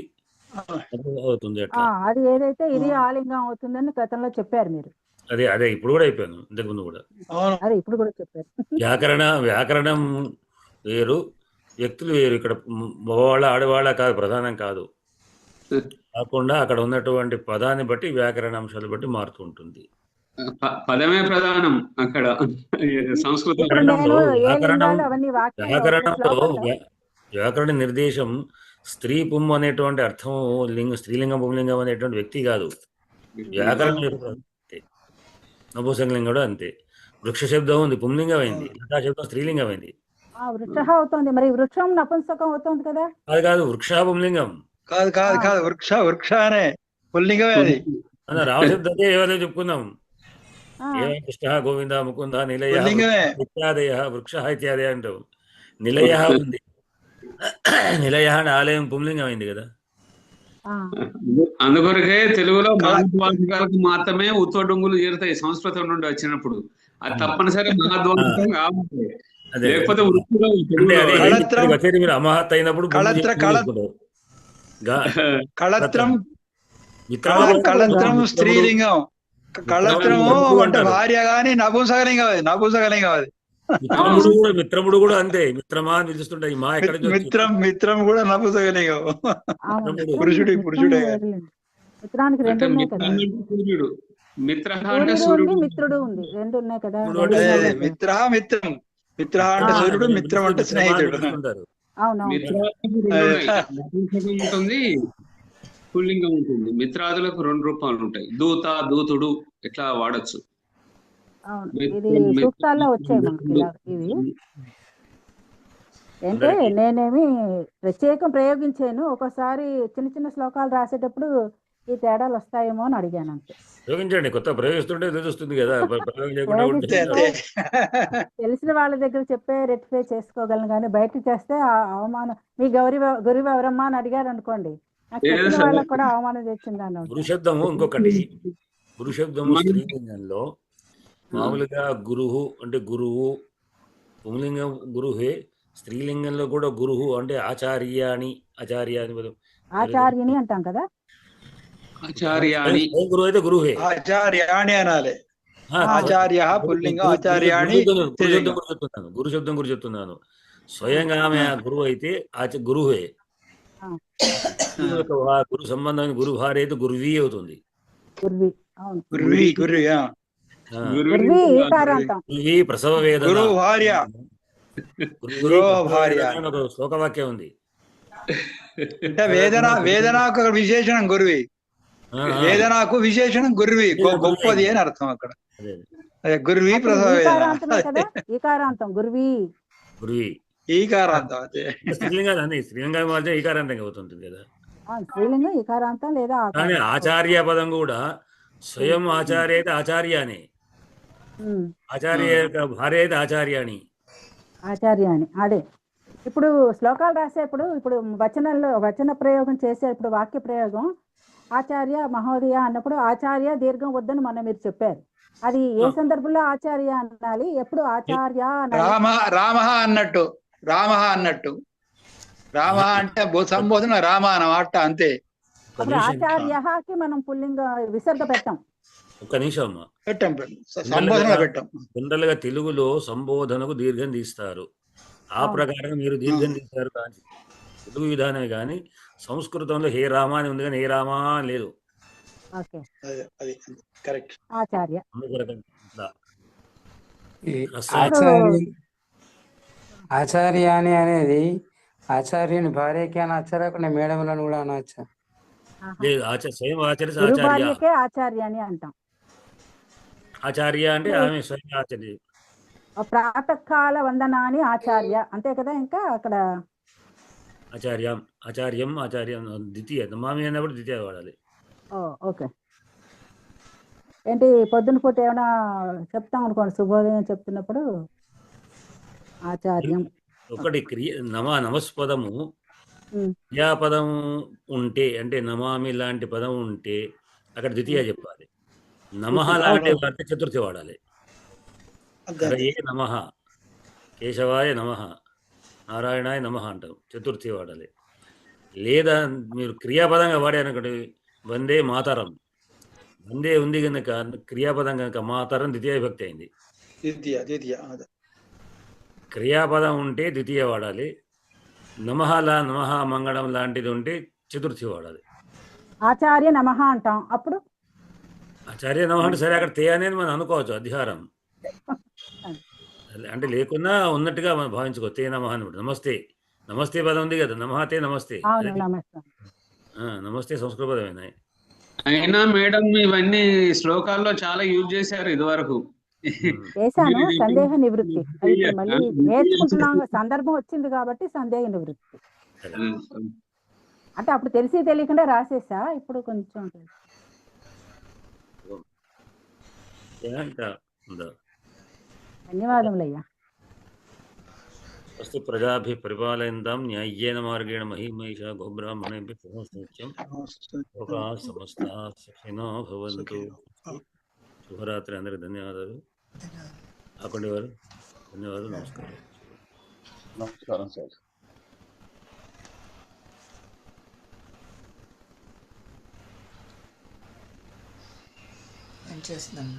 Speaker 2: అవుతుంది.
Speaker 9: అది ఏదైతే ఇది ఆలింగం అవుతుందని గతంలో చెప్పారు మీరు.
Speaker 2: అదే అదే ఇప్పుడు కూడా అయిపోయాను, ఇంతకుముందు కూడా.
Speaker 9: అదే ఇప్పుడు కూడా చెప్పారు.
Speaker 2: వ్యాకరణం వేరు, వ్యక్తులు వేరు. ఇక్కడ మగవాళ్ళ ఆడవాళ్ళ కాదు, ప్రధానం కాదు. కాకుండా అక్కడ ఉన్నటువంటి పదాన్ని బట్టి వ్యాకరణ అంశాలు బట్టి మారుతూ ఉంటుంది.
Speaker 6: పదమే ప్రధానం అక్కడ సంస్కృతం.
Speaker 2: వ్యాకరణ నిర్దేశం స్త్రీ పుమ్ అనేటువంటి అర్థం స్త్రీలింగం పుంలింగం అనేటువంటి వ్యక్తి కాదు. వ్యాకరణం అంతే, నపుంసకలింగం కూడా అంతే. వృక్ష శబ్దం ఉంది, పుంలింగం అయింది. లతా శబ్దం స్త్రీలింగం అయింది.
Speaker 9: వృక్ష అవుతుంది, మరి వృక్షం నపుంసకం అవుతుంది కదా.
Speaker 2: అది కాదు, వృక్ష పుంలింగం
Speaker 3: కాదు కాదు కాదు, వృక్ష అనే పుల్లింగమే అది.
Speaker 2: రామశబ్దతే ఏదో చెప్పుకుందాం. కృష్ణ గోవింద ముకుంద నిలయ ఇత్యాదయ, వృక్ష ఇత్యాదయ అంటావు. నిలయ ఉంది, నిలయ ఆలయం పుంలింగం అయింది కదా.
Speaker 6: అందుకొరకే తెలుగులో మహద్వాంసికాలకు మాత్రమే ఉత్వడుంగులు చేరుతాయి సంస్కృతం నుండి వచ్చినప్పుడు. అది తప్పనిసరి మహద్వాంసికం కావాలి. లేకపోతే
Speaker 2: మీరు అమహత్ అయినప్పుడు
Speaker 3: కళత్రం స్త్రీలింగం. కళత్రము అంటే భార్య గాని నపుంసకలింగం అది, నపుంసకలింగం అది.
Speaker 2: మిత్రముడు కూడా అంతే, మిత్రమా అని పిలుస్తుంటాయి. మా ఎక్కడ
Speaker 3: మిత్రం కూడా నపుంసకలింగం. పురుషుడే
Speaker 6: సూర్యుడు, మిత్ర
Speaker 9: అంటే సూర్యుడు, మిత్రుడు ఉంది, రెండు ఉన్నాయి కదా.
Speaker 3: మిత్ర మిత్రం, మిత్ర అంటే సూర్యుడు, మిత్రం అంటే స్నేహితుడు.
Speaker 6: ఉంటుంది, పుల్లింగం ఉంటుంది. మిత్రాదులకు 2 రూపాలు ఉంటాయి, దూత, దూతుడు, ఇట్లా వాడచ్చు.
Speaker 9: ఇది సూక్తాల్లో వచ్చాయి మనకి ఇవి. అంటే నేనేమి ప్రత్యేకం ప్రయోగించాను, ఒక్కోసారి చిన్న చిన్న శ్లోకాలు రాసేటప్పుడు ఈ తేడాలు వస్తాయేమో అని అడిగాను అంతే.
Speaker 2: ప్రయోగించండి, కొత్త ప్రయోగిస్తుంటే తెలుస్తుంది కదా.
Speaker 9: తెలిసిన వాళ్ళ దగ్గర చెప్పే రెక్టిఫై చేసుకోగలను, కానీ బయట చేస్తే అవమానం. మీ గురువు ఎవరమ్మా అని అడిగారు అనుకోండి, తెలిసిన వాళ్ళకి కూడా అవమానం తెచ్చింది అన్న.
Speaker 2: గురుశబ్దము ఇంకొకటి, గురుశబ్దము స్త్రీలింగంలో మామూలుగా గురువు అంటే గురువు, పుంలింగం గురుహే. స్త్రీలింగంలో కూడా గురువు అంటే ఆచార్యాని,
Speaker 9: ఆచార్యని అంటాం కదా.
Speaker 2: గురువు అయితే గురుహే,
Speaker 3: ఆచార్యాణి అనాలి. ఆచార్య పుల్లింగం, ఆచార్యాణి.
Speaker 2: గురు శబ్దం గురించి చెప్తున్నాను. స్వయంగా ఆమె ఆ గురువు అయితే గురువే. గురువు యొక్క గురు సంబంధమైన గురు భార్య అయితే గురువీ అవుతుంది. గురువీ ప్రసవ వేదన.
Speaker 3: గురువు భార్య, గురువు భార్య
Speaker 2: ఒక శ్లోకవాక్యం ఉంది.
Speaker 3: అంటే వేదనకు విశేషణం గురువి, వేదనకు విశేషణం గురువి, గొప్పది అని అర్థం అక్కడ. గురువి ప్రసవ
Speaker 9: ఈకారాంతం గురువి,
Speaker 3: ఈకారాంతం
Speaker 2: స్త్రీలింగాన్ని స్త్రీలింగం మాత్రం ఈకారాంతంగా అవుతుంది కదా.
Speaker 9: స్త్రీలింగం ఈకారాంతం లేదా
Speaker 2: కానీ ఆచార్య పదం కూడా స్వయం ఆచార్య అయితే ఆచార్య అని, ఆచార్య భార్య అయితే ఆచార్య అని.
Speaker 9: అదే ఇప్పుడు శ్లోకాలు రాసేప్పుడు ఇప్పుడు వచన ప్రయోగం చేసేప్పుడు వాక్య ప్రయోగం ఆచార్య మహోదయ అన్నప్పుడు ఆచార్య దీర్ఘం వద్దని మీరు చెప్పారు. అది ఏ సందర్భంలో ఆచార్య అనాలి, ఎప్పుడు ఆచార్య
Speaker 3: రామ అన్నట్టు, రామ అంటే సంబోధన రామ అన్నమాట, అంతే.
Speaker 9: అప్పుడు ఆచార్యకి మనం పుల్లింగ విసర్గ పెట్టాం.
Speaker 2: ఒక్క నిమిషం అమ్మా,
Speaker 3: సంబోధన పెట్టాం.
Speaker 2: జనరల్ గా తెలుగులో సంబోధనకు దీర్ఘం తీస్తారు, ఆ ప్రకారం మీరు దీర్ఘం తీస్తారు కానీ తెలుగు విధానమే. కానీ సంస్కృతంలో హే రామ అని ఉంది కానీ హే రామా అని లేదు.
Speaker 9: ఆచార్య
Speaker 10: ఆచార్య అనేది ఆచార్యుని భార్యకి అనొచ్చా, మేడంలను కూడా అనొచ్చా?
Speaker 2: లేదు, స్వయం
Speaker 9: ఆచార్య అని అంటాం.
Speaker 2: ఆచార్య అంటే ఆమె స్వయం ఆచార్య.
Speaker 9: ప్రాతకాల వందనాన్ని ఆచార్య అంతే కదా. ఇంకా అక్కడ
Speaker 2: ఆచార్యం ద్వితీయ నమామి అన్నప్పుడు ద్వితీయ వాడాలి.
Speaker 9: ఓకే. ఏంటి పొద్దున పూట ఏమైనా చెప్తాం అనుకోండి, శుభోదయం చెప్తున్నప్పుడు ఆచార్యం.
Speaker 2: ఒకటి నమస్పదము క్రియాపదం ఉంటే, అంటే నమామి లాంటి పదం ఉంటే అక్కడ ద్వితీయ చెప్పాలి. నమః లాంటి వాడితే చతుర్థి వాడాలి. హరయే నమః, కేశవాయ నమః, నారాయణాయ నమః అంటాం, చతుర్థి వాడాలి. లేదా మీరు క్రియాపదంగా వాడారనుకోండి, వందే మాతరం, వందే ఉంది కనుక క్రియాపదం కనుక మాతరం ద్వితీయ విభక్తి అయింది. క్రియాపదం ఉంటే ద్వితీయ వాడాలి. నమః మంగళం లాంటిది ఉంటే చతుర్థి వాడాలి.
Speaker 9: ఆచార్య నమః అంటాం, అప్పుడు
Speaker 2: ఆచార్య నమః అంటే సరే, అక్కడ తే అనేది మనం అనుకోవచ్చు, అధికారం అంటే లేకున్నా ఉన్నట్టుగా మనం భావించుకో. తే నమః అని నమస్తే పదం ఉంది కదా, నమస్తే నమస్తే సంస్కృత పదమే.
Speaker 6: అయినా మేడం ఇవన్నీ శ్లోకాల్లో చాలా యూజ్ చేశారు ఇదివరకు.
Speaker 9: చేశాను సందేహ నివృత్తి. అయితే మళ్ళీ నేర్చుకుంటున్నాం, సందర్భం వచ్చింది కాబట్టి సందేహ నివృత్తి. అంటే అప్పుడు తెలిసి తెలియకుండా రాసేసా, ఇప్పుడు కొంచెం ధన్యవాదములయ్యా.
Speaker 2: అస్తు ప్రజాభిః పరిపాలయంతాం న్యాయ్యేన మార్గేణ మహిమహేషా గోబ్రాహ్మణేభ్యః శుభమస్తు. లోకాః సమస్తాః సుఖినో భవంతు. శుభరాత్రి అందరికి ధన్యవాదాలు. అక్కడి వారు ధన్యవాదాలు. నమస్కారం సార్.
Speaker 1: చేస్తున్నాను.